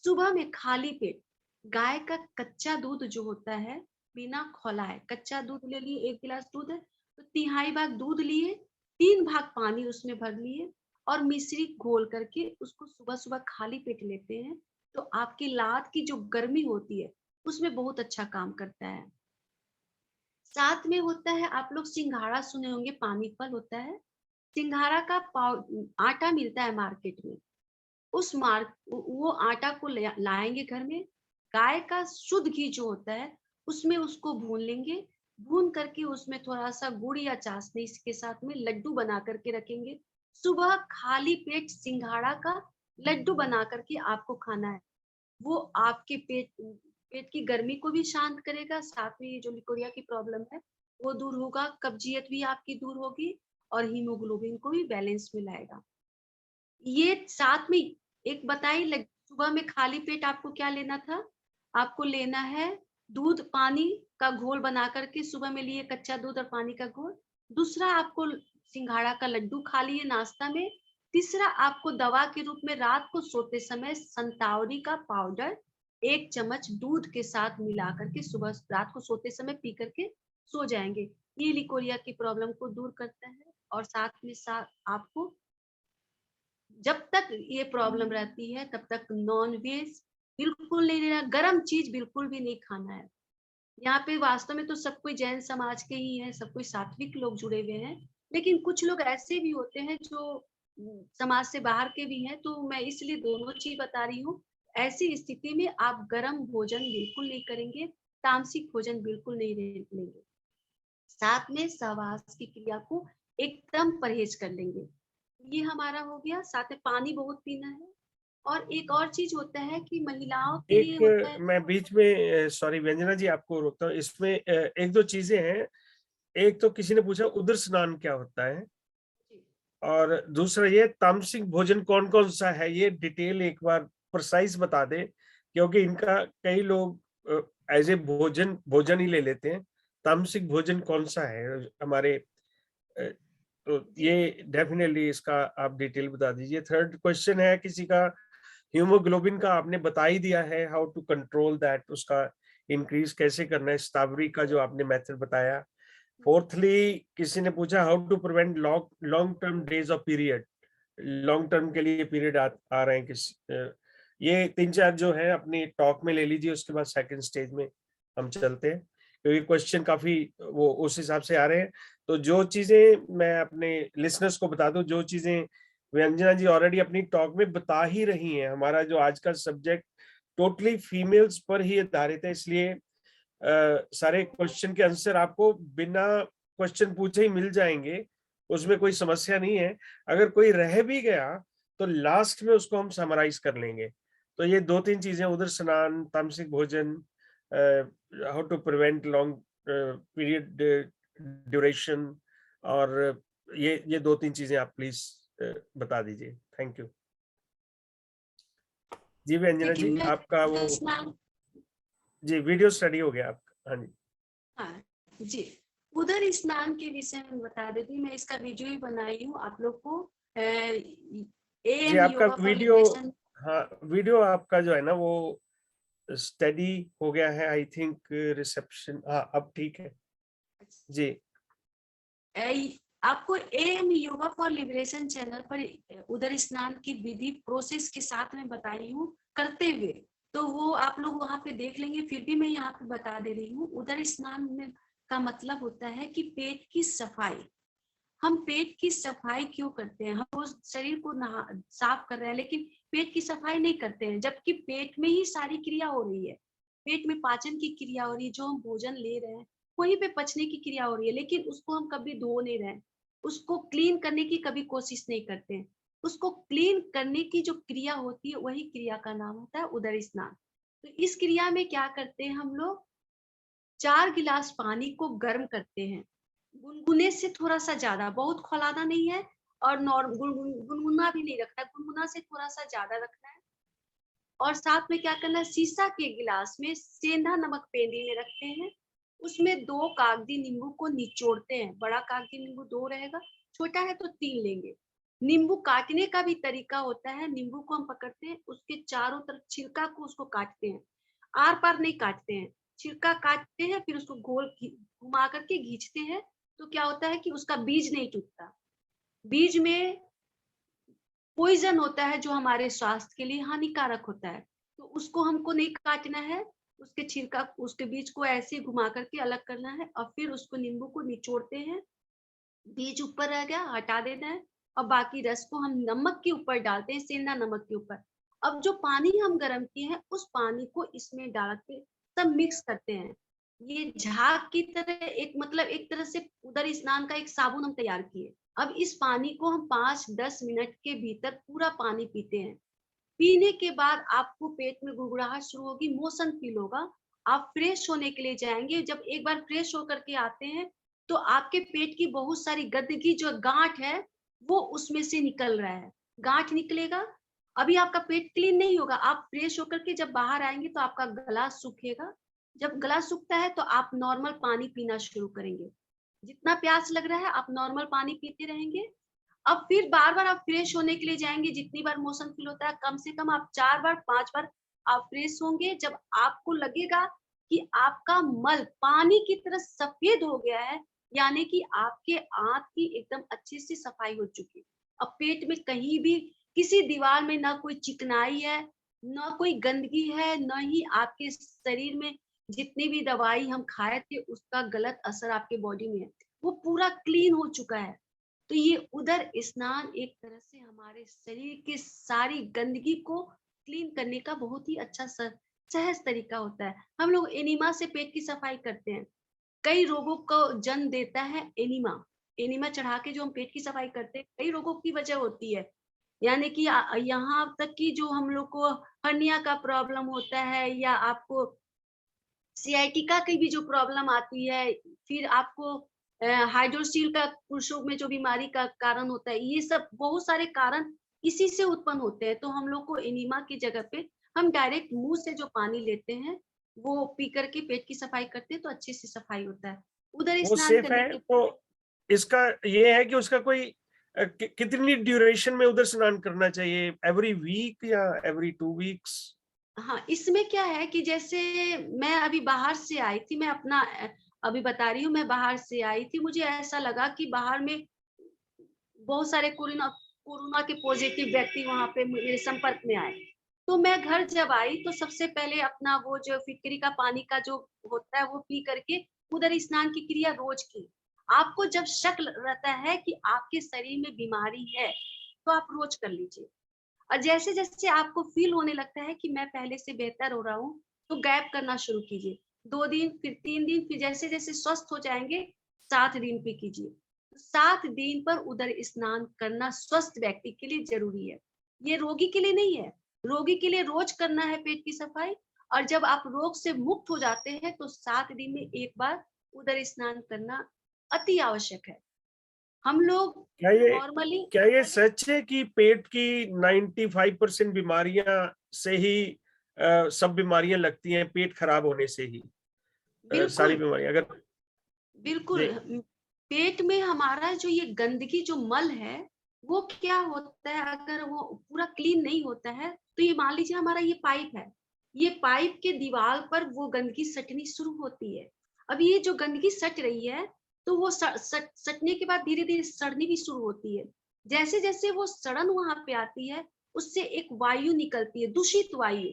सुबह में खाली पेट गाय का कच्चा दूध जो होता है, बिना खौलाए कच्चा दूध ले लिए, 1 गिलास दूध है तो तिहाई भाग दूध लिए, 3 भाग पानी उसमें भर लिए और मिश्री घोल करके उसको सुबह सुबह खाली पेट लेते हैं, तो आपकी लात की जो गर्मी होती है उसमें बहुत अच्छा काम करता है। साथ में होता है, आप लोग सिंघाड़ा सुने होंगे, पानी फल होता है, सिंघाड़ा का आटा मिलता है मार्केट में, वो आटा को लाएंगे घर में, गाय का शुद्ध घी जो होता है उसमें उसको भून लेंगे, भून करके उसमें थोड़ा सा गुड़ या चाशनी के साथ में लड्डू बना करके रखेंगे। सुबह खाली पेट सिंघाड़ा का लड्डू बना करके आपको खाना है। वो आपके पेट की गर्मी को भी शांत करेगा, साथ में ये जो लिकोरिया की प्रॉब्लम है वो दूर होगा, कब्जियत भी आपकी दूर होगी और हीमोग्लोबिन को भी बैलेंस में लाएगा। ये साथ में एक बताइए, सुबह में खाली पेट आपको क्या लेना था? आपको लेना है दूध पानी का घोल बना करके, सुबह में लिए कच्चा दूध और पानी का घोल। दूसरा, आपको सिंघाड़ा का लड्डू खा लिए नाश्ता में। तीसरा, आपको दवा के रूप में रात को सोते समय संतावरी का पाउडर 1 चम्मच दूध के साथ मिला करके सुबह रात को सोते समय पी करके सो जाएंगे। ये लिकोरिया की प्रॉब्लम को दूर करता है और साथ में आपको जब तक ये प्रॉब्लम रहती है तब तक नॉन वेज बिल्कुल नहीं लेना, गर्म चीज बिल्कुल भी नहीं खाना है। यहाँ पे वास्तव में तो सब कोई जैन समाज के ही है, सब कोई सात्विक लोग जुड़े हुए हैं, लेकिन कुछ लोग ऐसे भी होते हैं जो समाज से बाहर के भी हैं, तो मैं इसलिए दोनों चीज बता रही हूँ। ऐसी स्थिति में आप गर्म भोजन बिल्कुल नहीं करेंगे, तामसिक भोजन बिल्कुल नहीं लेंगे, साथ में सहवास की क्रिया को एकदम परहेज कर लेंगे। ये हमारा हो गया। साथ में पानी बहुत पीना है। और एक और चीज होता है कि महिलाओं के लिए होता है, मैं बीच में सॉरी व्यंजना जी आपको रोकता हूँ, इसमें एक दो चीजें हैं। एक तो किसी ने पूछा उदर स्नान क्या होता है, और दूसरा ये तामसिक भोजन कौन कौन सा है, ये डिटेल एक बार प्रिसाइज बता दे, क्योंकि इनका कई लोग एज ए भोजन ही ले लेते हैं। तामसिक भोजन कौन सा है हमारे, तो ये डेफिनेटली इसका आप डिटेल बता दीजिए। थर्ड क्वेश्चन है किसी का, हीमोग्लोबिन का आपने बता ही दिया है, हाउ टू कंट्रोल दैट, उसका इंक्रीज कैसे करना है, स्टावरी का जो आपने मेथड बताया। फोर्थली किसी ने पूछा how to prevent long term days of period, long term के लिए पीरियड आ रहे हैं ये 3-4 जो है अपनी टॉक में ले लीजिए, उसके बाद सेकंड स्टेज में हम चलते हैं, क्योंकि क्वेश्चन काफी वो उस हिसाब से आ रहे हैं। तो जो चीजें मैं अपने लिसनर्स को बता दूं, जो चीजें व्यंजना जी ऑलरेडी अपनी टॉक में बता ही रही हैं, हमारा जो आज का सब्जेक्ट टोटली फीमेल्स पर ही आधारित है, इसलिए सारे क्वेश्चन के आंसर आपको बिना क्वेश्चन पूछे ही मिल जाएंगे, उसमें कोई समस्या नहीं है। अगर कोई रह भी गया तो लास्ट में उसको हम समराइज कर लेंगे। तो ये 2-3 चीजें, उदर स्नान, तामसिक भोजन, how to prevent long period duration, और ये 2-3 चीजें आप प्लीज बता दीजिए। थैंक यू जी। व्यंजना जी आपका वो जी वीडियो स्टडी हो गया आपका। हाँ जी, हाँ जी, उदर स्नान के विषय में बता देती हूँ, मैं इसका वीडियो ही बनाई हूँ आप लोग को। जी आपका वीडियो, हाँ वीडियो आपका जो है ना वो स्टडी हो गया है, आई थिंक रिसेप्शन, हाँ अब ठीक है जी। आपको am yoga for liberation channel पर उदर स्नान की विधि प्रोसेस के साथ में बताई हूँ करते हुए, तो वो आप लोग वहां पे देख लेंगे। फिर भी मैं यहाँ पे बता दे रही हूँ, उदर स्नान में का मतलब होता है कि पेट की सफाई। हम पेट की सफाई क्यों करते हैं? हम रोज शरीर को साफ कर रहे हैं, लेकिन पेट की सफाई नहीं करते हैं, जबकि पेट में ही सारी क्रिया हो रही है। पेट में पाचन की क्रिया हो रही है, जो हम भोजन ले रहे हैं वहीं पे पचने की क्रिया हो रही है, लेकिन उसको हम कभी धो नहीं रहे, उसको क्लीन करने की कभी कोशिश नहीं करते हैं। उसको क्लीन करने की जो क्रिया होती है, वही क्रिया का नाम होता है उदर स्नान। तो इस क्रिया में क्या करते हैं हम लोग? 4 गिलास पानी को गर्म करते हैं, गुनगुने से थोड़ा सा ज्यादा, बहुत खौलाना नहीं है और गुनगुना भी नहीं रखना है, गुनगुना से थोड़ा सा ज्यादा रखना है। और साथ में क्या करना है, शीशा के गिलास में सेंधा नमक पेंदी में रखते हैं, उसमें 2 कागजी नींबू को निचोड़ते हैं। बड़ा कागजी नींबू 2 रहेगा, छोटा है तो 3 लेंगे। नींबू काटने का भी तरीका होता है, नींबू को हम पकड़ते हैं, उसके चारों तरफ छिलका को उसको काटते हैं, आर पार नहीं काटते हैं, छिलका काटते हैं, फिर उसको गोल घुमा करके खींचते हैं। तो क्या होता है कि उसका बीज नहीं टूटता। बीज में पॉइजन होता है जो हमारे स्वास्थ्य के लिए हानिकारक होता है, तो उसको हमको नहीं काटना है, उसके छिलका, उसके बीज को ऐसे घुमा करके अलग करना है और फिर उसको नींबू को निचोड़ते हैं। बीज ऊपर रह गया, हटा देना है और बाकी रस को हम नमक के ऊपर डालते हैं, सेंधा नमक के ऊपर। अब जो पानी हम गर्म किए हैं उस पानी को इसमें डाल के सब मिक्स करते हैं। ये झाग की तरह एक, मतलब एक तरह से उदर स्नान का एक साबुन हम तैयार किए। अब इस पानी को हम 5-10 मिनट के भीतर पूरा पानी पीते हैं। पीने के बाद आपको पेट में गुड़गुड़ाहट शुरू होगी, मोशन फील होगा, आप फ्रेश होने के लिए जाएंगे। जब एक बार फ्रेश होकर के आते हैं तो आपके पेट की बहुत सारी गंदगी, जो गांठ है, वो उसमें से निकल रहा है, गांठ निकलेगा। अभी आपका पेट क्लीन नहीं होगा, आप फ्रेश होकर के जब बाहर आएंगे तो आपका गला सूखेगा। जब गला सूखता है तो आप नॉर्मल पानी पीना शुरू करेंगे, जितना प्यास लग रहा है आप नॉर्मल पानी पीते रहेंगे। अब फिर बार बार आप फ्रेश होने के लिए जाएंगे, जितनी बार मोशन फील होता है कम से कम आप 4 बार 5 बार आप फ्रेश होंगे। जब आपको लगेगा कि आपका मल पानी की तरह सफेद हो गया है, यानी कि आपके आंत की एकदम अच्छे से सफाई हो चुकी है। अब पेट में कहीं भी किसी दीवार में ना कोई चिकनाई है, ना कोई गंदगी है, न ही आपके शरीर में जितनी भी दवाई हम खाए थे उसका गलत असर आपके बॉडी में है, वो पूरा क्लीन हो चुका है। तो ये उदर स्नान एक तरह से हमारे शरीर के सारी गंदगी को क्लीन करने का बहुत ही अच्छा सहज तरीका होता है। हम लोग एनिमा से पेट की सफाई करते हैं, कई रोगों को जन्म देता है एनिमा। एनिमा चढ़ा के जो हम पेट की सफाई करते हैं, कई रोगों की वजह होती है, यानी कि यहाँ तक कि जो हम लोग को हर्निया का प्रॉब्लम होता है, या आपको सियाटिका की भी जो प्रॉब्लम आती है, फिर आपको हाइड्रोसील का पुरुषों में जो बीमारी का कारण होता है, ये सब बहुत सारे कारण इसी से उत्पन्न होते हैं। तो हम लोग को एनीमा की जगह पे हम डायरेक्ट मुंह से जो पानी लेते हैं वो पी करके पेट की सफाई करते हैं, तो अच्छे से सफाई होता है। उधर वो स्नान सेफ करने है। के तो इसका ये है कि उसका कोई कितनी ड्यूरेशन में उधर स्नान करना चाहिए, एवरी वीक या एवरी 2 वीक्स? हाँ, इसमें क्या है कि जैसे मैं अभी बाहर से आई थी, मैं अपना अभी बता रही हूँ, मैं बाहर से आई थी, मुझे ऐसा लगा कि बाहर में बहुत सारे कोरोना कोरोना के पॉजिटिव व्यक्ति वहां पे मेरे संपर्क में आए। तो मैं घर जब आई तो सबसे पहले अपना वो जो फिटकरी का पानी का जो होता है वो पी करके उधर स्नान की क्रिया रोज की। आपको जब शक रहता है कि आपके शरीर में बीमारी है तो आप रोज कर लीजिए, और जैसे जैसे आपको फील होने लगता है कि मैं पहले से बेहतर हो रहा हूँ तो गैप करना शुरू कीजिए। 2 दिन, फिर 3 दिन, फिर जैसे जैसे स्वस्थ हो जाएंगे 7 दिन पे कीजिए। 7 दिन पर उदर स्नान करना स्वस्थ व्यक्ति के लिए जरूरी है, ये रोगी के लिए नहीं है। रोगी के लिए रोज करना है पेट की सफाई, और जब आप रोग से मुक्त हो जाते हैं तो 7 दिन में एक बार उदर स्नान करना अति आवश्यक है। हम लोग नॉर्मली क्या ये सच है कि पेट की 95% बीमारियां से ही सब बीमारियां लगती हैं, पेट खराब होने से ही सारी बिल्कुल बीमारियां? अगर बिल्कुल पेट में हमारा जो ये गंदगी जो मल है वो क्या होता है, अगर वो पूरा क्लीन नहीं होता है तो ये मान लीजिए हमारा ये पाइप है, ये पाइप के दीवार पर वो गंदगी सटनी शुरू होती है। अब ये जो गंदगी सट रही है तो वो सटने के बाद धीरे धीरे सड़नी भी शुरू होती है। जैसे जैसे वो सड़न वहां पे आती है उससे एक वायु निकलती है, दूषित वायु।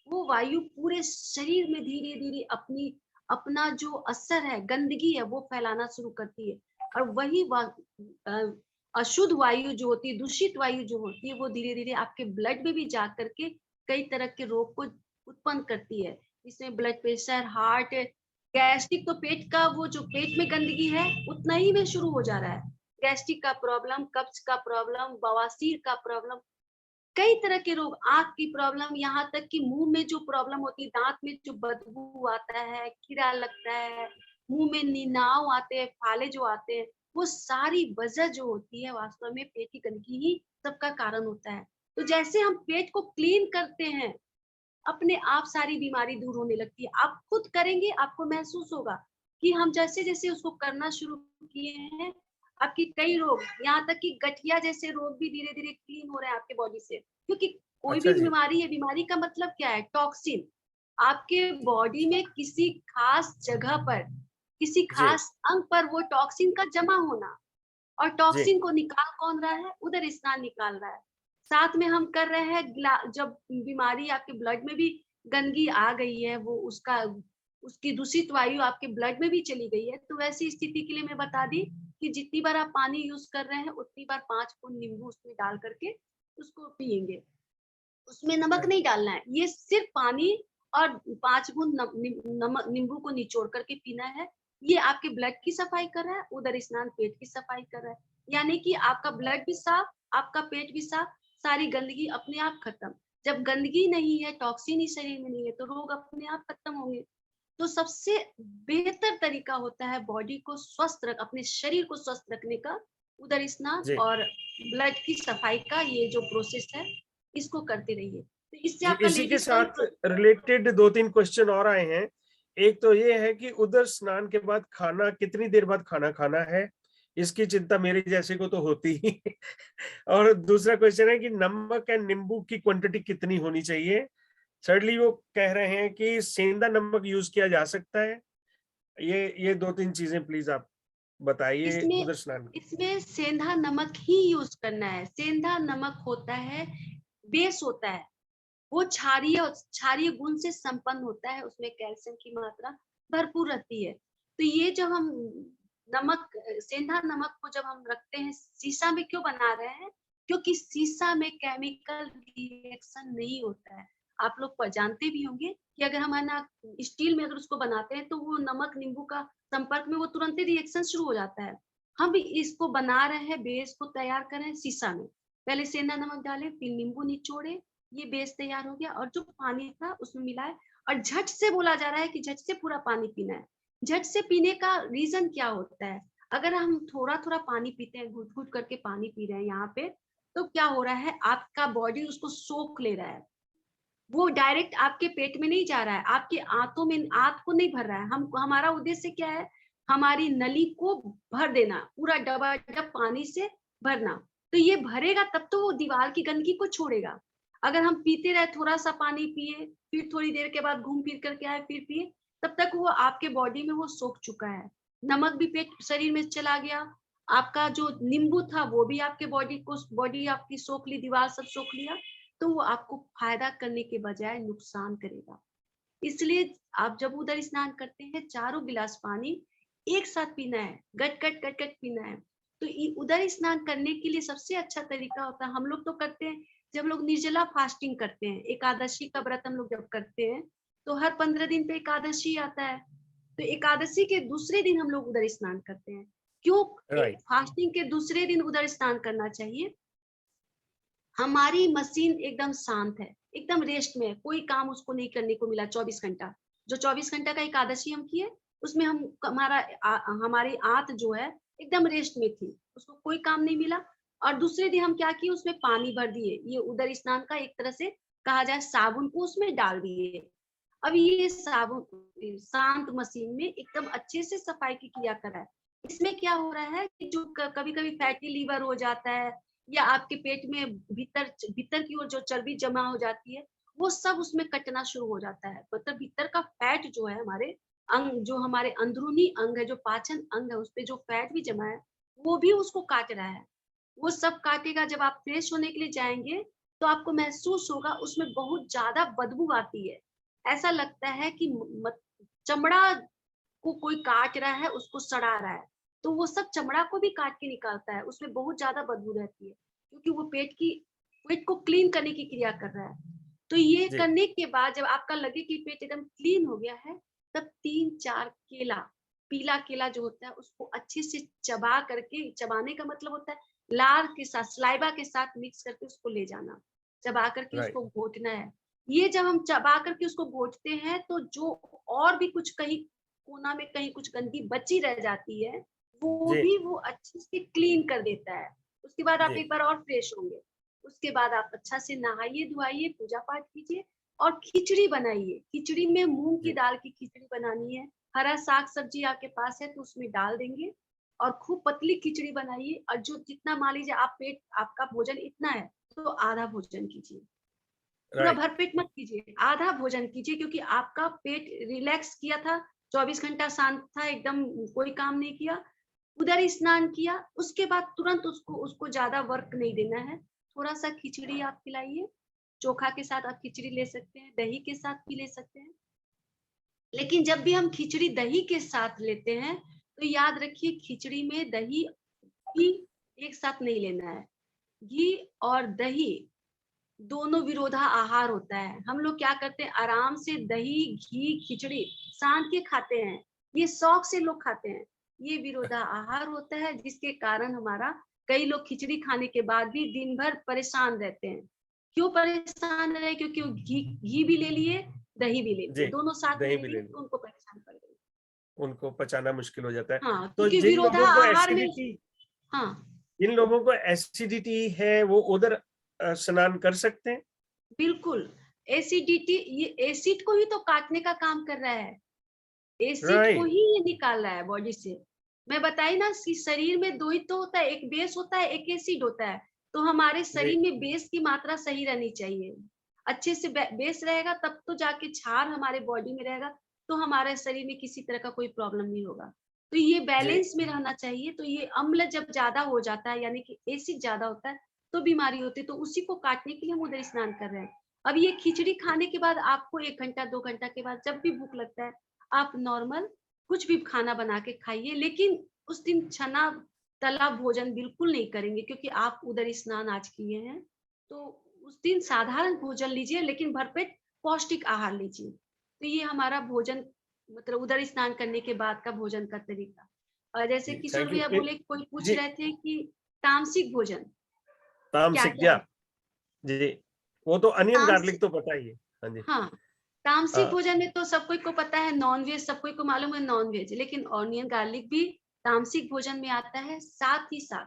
वो वायु पूरे शरीर में धीरे धीरे अपना जो असर है, गंदगी है, वो फैलाना शुरू करती है। और वही अशुद्ध वायु जो होती है, दूषित वायु जो होती है, वो धीरे धीरे आपके ब्लड में भी जा करके कई तरह के रोग को उत्पन्न करती है। इसमें ब्लड प्रेशर, हार्ट, गैस्ट्रिक, तो पेट का वो जो पेट में गंदगी है उतना ही में शुरू हो जा रहा है। गैस्ट्रिक का प्रॉब्लम, कब्ज का प्रॉब्लम, बवासीर का प्रॉब्लम, कई तरह के रोग, आंख की प्रॉब्लम, यहाँ तक कि मुंह में जो प्रॉब्लम होती है, दांत में जो बदबू आता है, कीड़ा लगता है, मुंह में निनाव आते हैं, फाले जो आते हैं, वो सारी वजह जो होती है वास्तव में पेट की गंदगी ही सबका कारण होता है। तो जैसे हम पेट को क्लीन करते हैं, अपने आप सारी बीमारी दूर होने लगती है। आप खुद करेंगे, आपको महसूस होगा कि हम जैसे जैसे उसको करना शुरू किए हैं, आपकी कई रोग, यहाँ तक कि गठिया जैसे रोग भी धीरे धीरे क्लीन हो रहे हैं आपके बॉडी से। क्योंकि कोई अच्छा भी जी। बीमारी है, बीमारी का मतलब क्या है? टॉक्सिन। आपके बॉडी में किसी खास जगह पर, किसी जी। खास अंग पर वो टॉक्सिन का जमा होना, और जी। टॉक्सिन को निकाल कौन रहा है? उदर स्नान निकाल रहा है। साथ में हम कर रहे हैं जब बीमारी आपके ब्लड में भी गंदगी आ गई है, वो उसकी दूषित वायु आपके ब्लड में भी चली गई है, तो वैसी स्थिति के लिए मैं बता दी कि जितनी बार आप पानी यूज कर रहे हैं, उतनी बार 5 बूंद नींबू उसमें डाल करके उसको पिएंगे। उसमें नमक नहीं डालना है, ये सिर्फ पानी और 5 बूंद नींबू को निचोड़ करके पीना है। ये आपके ब्लड की सफाई कर रहा है, उदर स्नान पेट की सफाई कर रहा है। यानी कि आपका ब्लड भी साफ, आपका पेट भी साफ, सारी गंदगी अपने आप खत्म। जब गंदगी नहीं है, टॉक्सिन ही शरीर में नहीं है, तो रोग अपने आप खत्म होंगे। तो सबसे बेहतर तरीका होता है बॉडी को स्वस्थ अपने शरीर को स्वस्थ रखने का, उदर स्नान जी। और ब्लड की सफाई का ये जो प्रोसेस है, इसको करते रहिए। तो इससे जी, आपका इसी के लेडीज साथ रिलेटेड 2-3 क्वेश्चन और आए हैं। एक तो ये है कि उदर स्नान के बाद खाना कितनी देर बाद खाना खाना है, इसकी चिंता मेरे जैसे को तो होती ही और दूसरा क्वेश्चन है कि नमक एंड नींबू की क्वांटिटी कितनी होनी चाहिए। सडनली वो कह रहे हैं कि सेंधा नमक यूज किया जा सकता है। ये 2-3 चीजें प्लीज आप बताइए इसमें उदर स्नान की। इसमें सेंधा नमक ही यूज करना है। सेंधा नमक होता है, बेस होता है, वो क्षारीय गुण से संपन्न होता है, उसमें कैल्शियम की मात्रा भरपूर रहती है। तो ये जब हम नमक, सेंधा नमक को जब हम रखते हैं, शीशा में क्यों बना रहे हैं? क्योंकि शीशा में केमिकल रिएक्शन नहीं होता है। आप लोग जानते भी होंगे कि अगर हम है ना स्टील में अगर उसको बनाते हैं, तो वो नमक नींबू का संपर्क में वो तुरंत ही रिएक्शन शुरू हो जाता है। हम भी इसको बना रहे हैं, बेस को तैयार कर रहे हैं शीशा में। पहले सेंधा नमक डाले, फिर नींबू निचोड़े, ये बेस तैयार हो गया, और जो पानी था उसमें मिलाए, और झट से बोला जा रहा है कि झट से पूरा पानी पीना है। झट से पीने का रीजन क्या होता है? अगर हम थोड़ा थोड़ा पानी पीते हैं, घुट घुट करके पानी पी रहे हैं यहाँ पे, तो क्या हो रहा है, आपका बॉडी उसको सोख ले रहा है। वो डायरेक्ट आपके पेट में नहीं जा रहा है, आपके आंतों में, आंत को नहीं भर रहा है। हम, हमारा उद्देश्य क्या है? हमारी नली को भर देना, पूरा डबाडब पानी से भरना। तो ये भरेगा तब तो वो दीवार की गंदगी को छोड़ेगा। अगर हम पीते रहे, थोड़ा सा पानी पिए, फिर थोड़ी देर के बाद घूम फिर करके आए, फिर पिए, तब तक वो आपके बॉडी में वो सोख चुका है। नमक भी पेट शरीर में चला गया, आपका जो नींबू था वो भी आपके बॉडी आपकी सोख ली, दीवार सब सोख लिया, तो वो आपको फायदा करने के बजाय नुकसान करेगा। इसलिए आप जब उदर स्नान करते हैं, 4 गिलास पानी एक साथ पीना है, गट गट गट गट पीना है। तो उदर स्नान करने के लिए सबसे अच्छा तरीका होता है, हम लोग तो करते हैं जब लोग निर्जला फास्टिंग करते हैं, एकादशी का व्रत हम लोग जब करते हैं, तो हर 15 दिन पे एकादशी आता है, तो एकादशी के दूसरे दिन हम लोग उदर स्नान करते हैं। क्यों राइट। फास्टिंग के दूसरे दिन उदर स्नान करना चाहिए? हमारी मशीन एकदम शांत है, एकदम रेस्ट में है, कोई काम उसको नहीं करने को मिला 24 घंटा। जो 24 घंटा का एकादशी हम किए, उसमें हम हमारी आंत जो है एकदम रेस्ट में थी, उसको कोई काम नहीं मिला। और दूसरे दिन हम क्या किए, उसमें पानी भर दिए, ये उदर स्नान का एक तरह से कहा जाए, साबुन को उसमें डाल दिए। अब ये साबुन शांत मशीन में एकदम अच्छे से सफाई की क्रिया कर रहा है। इसमें क्या हो रहा है कि जो कभी कभी फैटी लीवर हो जाता है, या आपके पेट में भीतर भीतर की ओर जो चर्बी जमा हो जाती है, वो सब उसमें कटना शुरू हो जाता है। मतलब भीतर का फैट जो है, हमारे अंग, जो हमारे अंदरूनी अंग है, जो पाचन अंग है, उस पे जो फैट भी जमा है, वो भी उसको काट रहा है। वो सब काटेगा। जब आप फ्रेश होने के लिए जाएंगे, तो आपको महसूस होगा उसमें बहुत ज्यादा बदबू आती है। ऐसा लगता है कि चमड़ा को कोई काट रहा है, उसको सड़ा रहा है। तो वो सब चमड़ा को भी काट के निकालता है, उसमें बहुत ज्यादा बदबू रहती है, क्योंकि वो पेट को क्लीन करने की क्रिया कर रहा है। तो ये जी। करने के बाद जब आपका लगे कि पेट एकदम क्लीन हो गया है, तब 3-4 केला, पीला केला जो होता है, उसको अच्छे से चबा करके, चबाने का मतलब होता है लार के साथ, सलाइवा के साथ मिक्स करके उसको ले जाना। चबा करके Right. उसको घोटना है। ये जब हम चबा करके उसको घोटते हैं तो जो और भी कुछ कहीं कोना में कहीं कुछ गंदगी बची रह जाती है वो जी। भी वो अच्छे से क्लीन कर देता है। उसके बाद आप जी। एक बार और फ्रेश होंगे। उसके बाद आप अच्छा से नहाइए धुआइए, पूजा पाठ कीजिए और खिचड़ी बनाइए। खिचड़ी में मूंग की जी। दाल की खिचड़ी बनानी है। हरा साग सब्जी आपके पास है तो उसमें डाल देंगे और खूब पतली खिचड़ी बनाइए। और जो जितना मान लीजिए आप पेट आपका भोजन इतना है तो आधा भोजन कीजिए, पूरा राइट। भरपेट मत कीजिए, आधा भोजन कीजिए, क्योंकि आपका पेट रिलैक्स किया था, 24 घंटा शांत था, एकदम कोई काम नहीं किया, उधर स्नान किया, उसके बाद तुरंत उसको ज्यादा वर्क नहीं देना है। थोड़ा सा खिचड़ी आप खिलाइए, चोखा के साथ आप खिचड़ी ले सकते हैं, दही के साथ भी ले सकते हैं। लेकिन जब भी हम खिचड़ी दही के साथ लेते हैं तो याद रखिए खिचड़ी में दही भी एक साथ नहीं लेना है। घी और दही दोनों विरोधा आहार होता है। हम लोग क्या करते हैं, आराम से दही घी खिचड़ी सान के खाते हैं, ये शौक से लोग खाते हैं। ये विरोधा आहार होता है जिसके कारण हमारा कई लोग खिचड़ी खाने के बाद भी दिन भर परेशान रहते हैं। क्यों परेशान रहे? क्योंकि वो घी भी ले लिए, दही भी ले जी। लिए, दोनों साथ में दही ले भी लिए ले तो उनको परेशान कर गए। उनको पचाना मुश्किल हो जाता है। हाँ, तो क्योंकि जिन विरोधा लोगों को आहार में एसिडिटी हाँ जिन लोगों को एसिडिटी है वो उधर स्नान कर सकते हैं। बिल्कुल। एसिडिटी, ये एसिड को ही तो काटने का काम कर रहा है, एसिड को राइट। ही ये निकाल रहा है बॉडी से। मैं बताई ना कि शरीर में दो ही तो होता है, एक बेस होता है, एक एसिड होता है। तो हमारे जी। शरीर में बेस की मात्रा सही रहनी चाहिए। अच्छे से बेस रहेगा तब तो जाके क्षार हमारे बॉडी में रहेगा, तो हमारे शरीर में किसी तरह का कोई प्रॉब्लम नहीं होगा। तो ये जी। बैलेंस में रहना चाहिए। तो ये अम्ल जब ज्यादा हो जाता है यानी कि एसिड ज्यादा होता है तो बीमारी होती है, तो उसी को काटने के लिए हम उधर स्नान कर रहे हैं। अब ये खिचड़ी खाने के बाद आपको 1 घंटा 2 घंटा के बाद जब भी भूख लगता है आप नॉर्मल कुछ भी खाना बना के खाइए, लेकिन उस दिन छना तला भोजन बिल्कुल नहीं करेंगे, क्योंकि आप उधर स्नान आज किए हैं। तो उस दिन साधारण भोजन लीजिए लेकिन भरपेट पौष्टिक आहार लीजिए। तो ये हमारा भोजन मतलब उधर स्नान करने के बाद का भोजन का तरीका। और जैसे जी, किशोर थैंक यू। भैया बोले, कोई पूछ जी। रहे थे कि तामसिक भोजन क्या तामसिक क्या क्या? है। जी, वो तो अनियन गार्लिक तामसिक, तो पता ही है। हाँ जी। हाँ, तामसिक हाँ। भोजन में तो सब कोई को पता है, नॉन वेज सब कोई को मालूम है नॉन वेज, लेकिन ऑनियन गार्लिक भी तामसिक भोजन में आता है। साथ ही साथ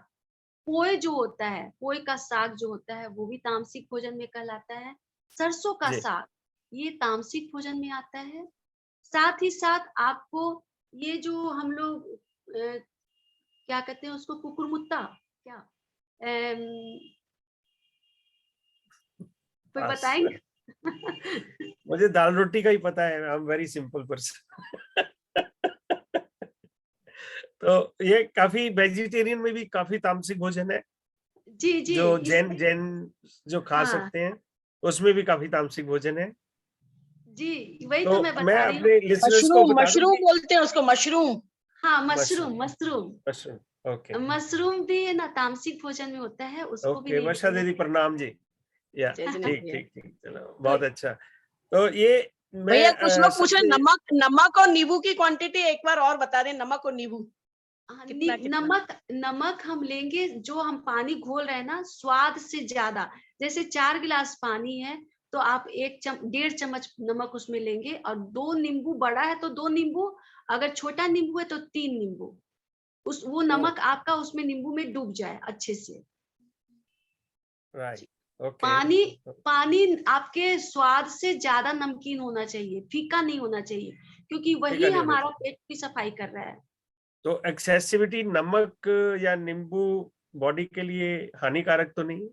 पोए जो होता है, पोए का साग जो होता है वो भी तामसिक भोजन में कहलाता है। सरसों का जी। साग ये तामसिक भोजन में आता है। साथ ही साथ आपको ये जो हम लोग क्या कहते हैं उसको, कुकुरमुत्ता क्या, कोई पास। बताएंगे? मुझे दाल रोटी का ही पता है। I am very simple person. तो ये काफी वेजिटेरियन में भी काफी तामसिक भोजन है जी जी, जो इस जैन जैन जो खा हाँ सकते हैं, उसमें भी काफी तामसिक भोजन है। जी, वही तो मैं तो मैं बता रही हूँ। अपने लिसनर्स को मशरूम बता दूं मशरूम कि बोलते हैं उसको, मशरूम। हाँ, mushroom mushroom mushroom mushroom okay. Mushroom भी है ना तामसिक भोजन में होता है, उसको भी ओके, नहीं वर्षा लेना दीदी प्रणाम जी। या जय जगन्नाथ ठीक भैया। ठीक ठीक, चलो तो बहुत अच्छा। तो ये मैं भैया कुछ लोग पूछ रहे सबसे नमक और नींबू की क्वांटिटी एक बार और बता दें, नमक और नींबू कितना कितना? नमक हम लेंगे, जो हम पानी घोल रहे हैं ना स्वाद से ज्यादा। जैसे 4 गिलास पानी है तो आप 1.5 चम्मच नमक उसमें लेंगे, और 2 नींबू, बड़ा है तो 2 नींबू, अगर छोटा नींबू है तो 3 नींबू। वो नमक आपका उसमें नींबू में डूब जाए अच्छे से। राइट। ओके। पानी पानी आपके स्वाद से ज्यादा नमकीन होना चाहिए, फीका नहीं होना चाहिए, क्योंकि फीका वही नहीं होना हमारा चाहिए। पेट की सफाई कर रहा है। तो एक्सेसिविटी नमक या नींबू बॉडी के लिए हानिकारक तो नहीं है,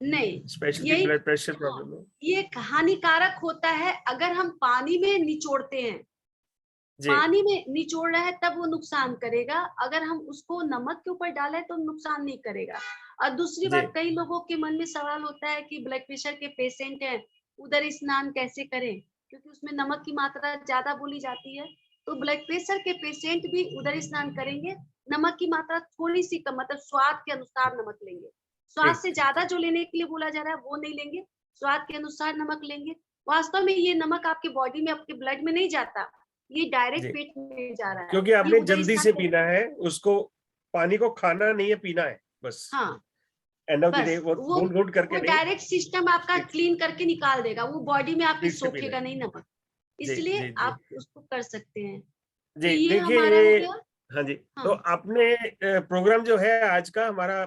नहीं, स्पेशली यही ब्लड प्रेशर हाँ, प्रॉब्लम में? ये हानिकारक होता है अगर हम पानी में निचोड़ते हैं। जी। पानी में निचोड़ रहा है तब वो नुकसान करेगा, अगर हम उसको नमक के ऊपर डालें तो नुकसान नहीं करेगा। और दूसरी जी। बात, कई लोगों के मन में सवाल होता है कि ब्लड प्रेशर के पेशेंट हैं, उधर स्नान कैसे करें, क्योंकि उसमें नमक की मात्रा ज्यादा बोली जाती है। तो ब्लड प्रेशर के पेशेंट भी उधर स्नान करेंगे, नमक की मात्रा थोड़ी सी कम, मतलब स्वाद के अनुसार नमक लेंगे। स्वाद ठीक से ठीक ज्यादा ठीक। जो लेने के लिए बोला जा रहा है वो नहीं लेंगे, स्वाद के अनुसार नमक लेंगे। वास्तव में ये नमक आपके बॉडी में, आपके ब्लड में नहीं जाता, ये डायरेक्ट जी, पेट में जा रहा है। क्योंकि ये आपने उधर जल्दी स्नान से करें। पीना है उसको, पानी को खाना नहीं है, पीना है बस। हाँ, end of the bus day वो वो घूट घूट करके नहीं, डायरेक्ट सिस्टम आपका ठीक क्लीन करके निकाल देगा, वो बॉडी में आपके ठीक से पी सोखेगा लें। नहीं नमक, जी इसलिए जी जी आप उसको कर सकते हैं। तो जी। ये देखिए हमारा हो ये, गया। हाँ जी, तो हाँ आपने प्रोग्राम जो है आज का हमारा,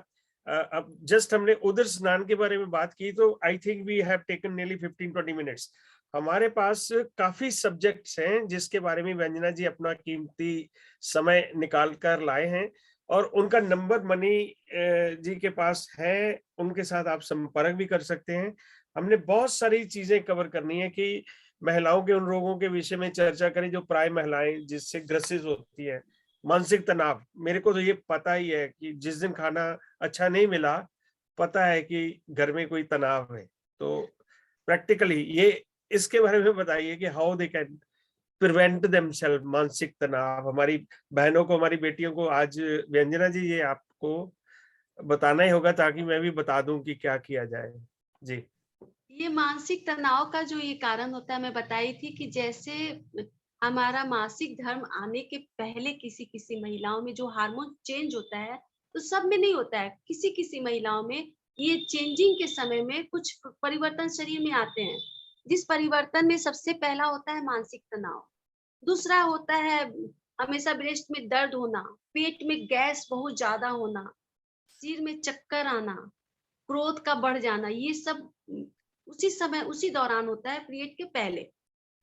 अब जस्ट हमने उदर स्नान के बारे में बात की, तो I think we have taken nearly 15-20 minutes. हमारे पास काफी सब्जेक्ट्स हैं जिसके बारे में व्यंजना जी अपना कीमती समय निकाल कर लाए हैं, और उनका नंबर मनी जी के पास है, उनके साथ आप संपर्क भी कर सकते हैं। हमने बहुत सारी चीजें कवर करनी है कि महिलाओं के उन रोगों के विषय में चर्चा करें जो प्राय महिलाएं जिससे ग्रसित होती है। मानसिक तनाव, मेरे को तो ये पता ही है कि जिस दिन खाना अच्छा नहीं मिला, पता है कि घर में कोई तनाव है। तो प्रैक्टिकली ये, इसके बारे में बताइए कि how they can prevent themselves, मानसिक तनाव। हमारी बहनों को, हमारी बेटियों को आज व्यंजना जी ये आपको बताना ही होगा, ताकि मैं भी बता दूं कि क्या किया जाए। जी ये मानसिक तनाव का जो ये कारण होता है, मैं बताई थी कि जैसे हमारा मासिक धर्म आने के पहले किसी किसी महिलाओं में जो हार्मोन चेंज होता है, तो सब में नहीं होता है, किसी किसी महिलाओं में ये चेंजिंग के समय में कुछ परिवर्तन शरीर में आते हैं, जिस परिवर्तन में सबसे पहला होता है मानसिक तनाव। दूसरा होता है हमेशा ब्रेस्ट में दर्द होना, पेट में गैस बहुत ज्यादा होना, सिर में चक्कर आना, क्रोध का बढ़ जाना, ये सब उसी समय उसी दौरान होता है, पीरियड के पहले।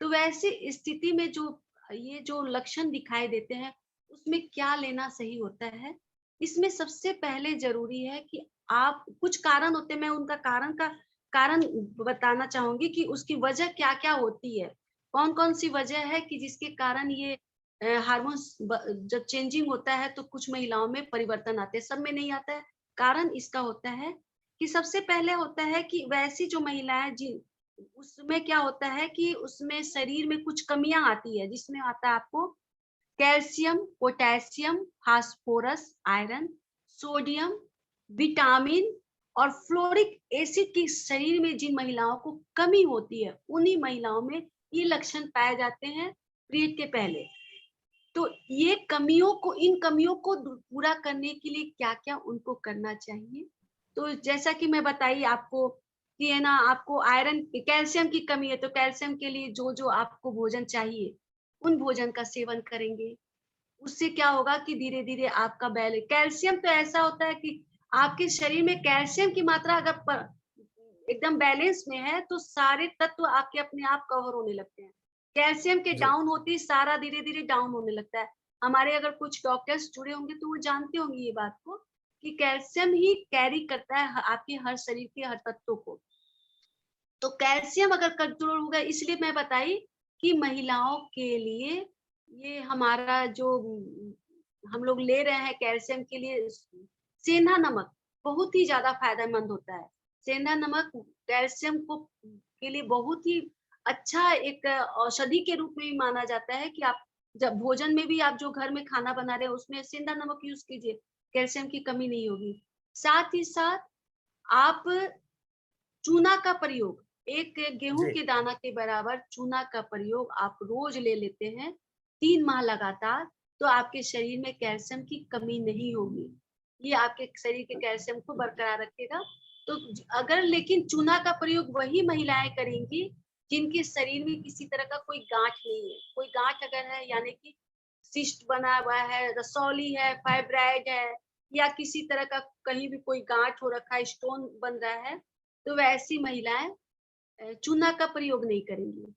तो वैसी स्थिति में जो ये जो लक्षण दिखाई देते हैं, उसमें क्या लेना सही होता है? इसमें सबसे पहले जरूरी है कि आप, कुछ कारण होते हैं, मैं उनका कारण बताना चाहूंगी कि उसकी वजह क्या क्या होती है, कौन कौन सी वजह है कि जिसके कारण ये हार्मोन्स जब चेंजिंग होता है तो कुछ महिलाओं में परिवर्तन आते हैं, सब में नहीं आता है। कारण इसका होता है कि सबसे पहले होता है कि वैसी जो महिलाएं जिन, उसमें क्या होता है कि उसमें शरीर में कुछ कमियां आती है, जिसमें आता है आपको calcium, potassium, phosphorus, iron, sodium, vitamin और फ्लोरिक एसिड की शरीर में जिन महिलाओं को कमी होती है, उन्हीं महिलाओं में ये लक्षण पाए जाते हैं पीरियड के पहले। तो ये कमियों को, इन कमियों को पूरा करने के लिए क्या क्या उनको करना चाहिए? तो जैसा कि मैं बताई आपको कि है ना, आपको आयरन, कैल्शियम की कमी है, तो कैल्शियम के लिए जो जो आपको भोजन चाहिए, उन भोजन का सेवन करेंगे। उससे क्या होगा कि धीरे धीरे आपका बैलेंस, कैल्शियम तो ऐसा होता है कि आपके शरीर में कैल्शियम की मात्रा अगर एकदम बैलेंस में है, तो सारे तत्व आपके अपने आप कवर होने लगते हैं। कैल्शियम के जी डाउन होते ही सारा धीरे धीरे डाउन होने लगता है। हमारे अगर कुछ डॉक्टर्स जुड़े होंगे तो वो जानते होंगे ये बात को, कि कैल्शियम ही कैरी करता है आपके हर शरीर के हर तत्व को। तो कैल्शियम अगर कंट्रोल होगा, इसलिए मैं बताई कि महिलाओं के लिए ये हमारा जो हम लोग ले रहे हैं कैल्शियम के लिए, सेंधा नमक बहुत ही ज्यादा फायदेमंद होता है। सेंधा नमक कैल्शियम को के लिए बहुत ही अच्छा एक औषधि के रूप में भी माना जाता है, कि आप जब भोजन में भी, आप जो घर में खाना बना रहे हैं उसमें सेंधा नमक यूज कीजिए, कैल्शियम की कमी नहीं होगी। साथ ही साथ आप चूना का प्रयोग, एक गेहूं जी के दाना के बराबर चूना का प्रयोग आप रोज ले लेते हैं 3 माह लगातार, तो आपके शरीर में कैल्शियम की कमी नहीं होगी। ये आपके शरीर के कैल्शियम को बरकरार रखेगा। तो अगर, लेकिन चूना का प्रयोग वही महिलाएं करेंगी जिनके शरीर में किसी तरह का कोई गांठ नहीं है। कोई गांठ अगर है, यानी कि सिस्ट बना हुआ है, रसौली है, फाइब्राइड है, या किसी तरह का कहीं भी कोई गांठ हो रखा है, स्टोन बन रहा है, तो वैसी महिलाएं चूना का प्रयोग नहीं करेंगी।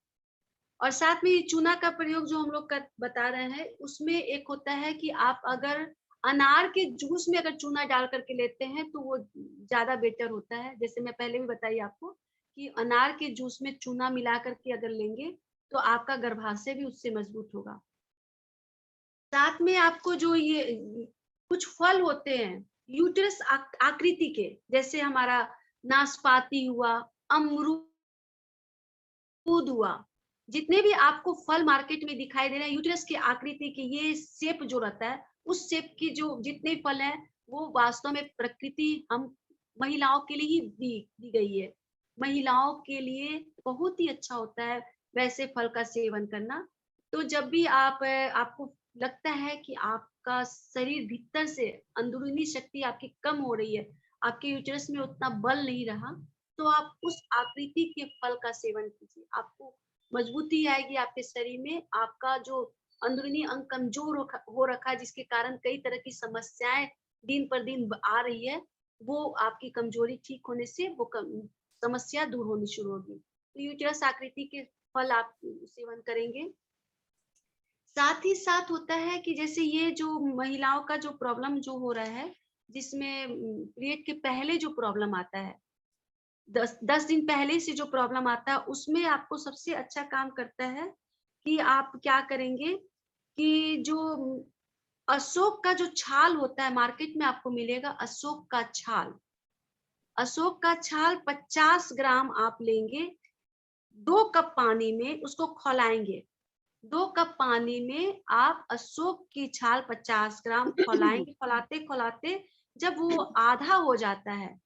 और साथ में ये चूना का प्रयोग जो हम लोग बता रहे हैं, उसमें एक होता है कि आप अगर अनार के जूस में अगर चूना डाल करके लेते हैं तो वो ज्यादा बेटर होता है। जैसे मैं पहले भी बताई आपको कि अनार के जूस में चूना मिला करके अगर लेंगे तो आपका गर्भाशय भी उससे मजबूत होगा। साथ में आपको जो ये कुछ फल होते हैं यूट्रस आकृति के, जैसे हमारा नाशपाती हुआ, अमरूद हुआ, जितने भी आपको फल मार्केट में दिखाई दे रहे हैं यूट्रस की आकृति के, ये शेप जो रहता है, उस शेप की जो जितने फल हैं, वो वास्तव में प्रकृति हम महिलाओं के लिए ही दी गई है। महिलाओं के लिए बहुत ही अच्छा होता है वैसे फल का सेवन करना। तो जब भी आपको लगता है कि आपका शरीर भीतर से, अंदरूनी शक्ति आपकी कम हो रही है, आपके यूट्रस में उतना बल नहीं रहा, तो आप उस आकृति के फल का सेवन कीजिए। आपको मजबूती आएगी आपके शरीर में, आपका जो अंदरूनी अंग कमजोर हो रखा है, जिसके कारण कई तरह की समस्याएं दिन पर दिन आ रही है, वो आपकी कमजोरी ठीक होने से वो समस्या दूर होनी शुरू होगी। तो यूट्रस आकृति के फल आप सेवन करेंगे। साथ ही साथ होता है कि जैसे ये जो महिलाओं का जो प्रॉब्लम जो हो रहा है, जिसमें पीरियड के पहले जो प्रॉब्लम आता है, 10 दिन पहले से जो प्रॉब्लम आता है, उसमें आपको सबसे अच्छा काम करता है कि आप क्या करेंगे कि जो अशोक का जो छाल होता है, मार्केट में आपको मिलेगा अशोक का छाल। अशोक का छाल 50 ग्राम आप लेंगे, 2 कप पानी में उसको खौलाएंगे। 2 कप पानी में आप अशोक की छाल 50 ग्राम खौलाएंगे। खौलाते खौलाते जब वो आधा हो जाता है,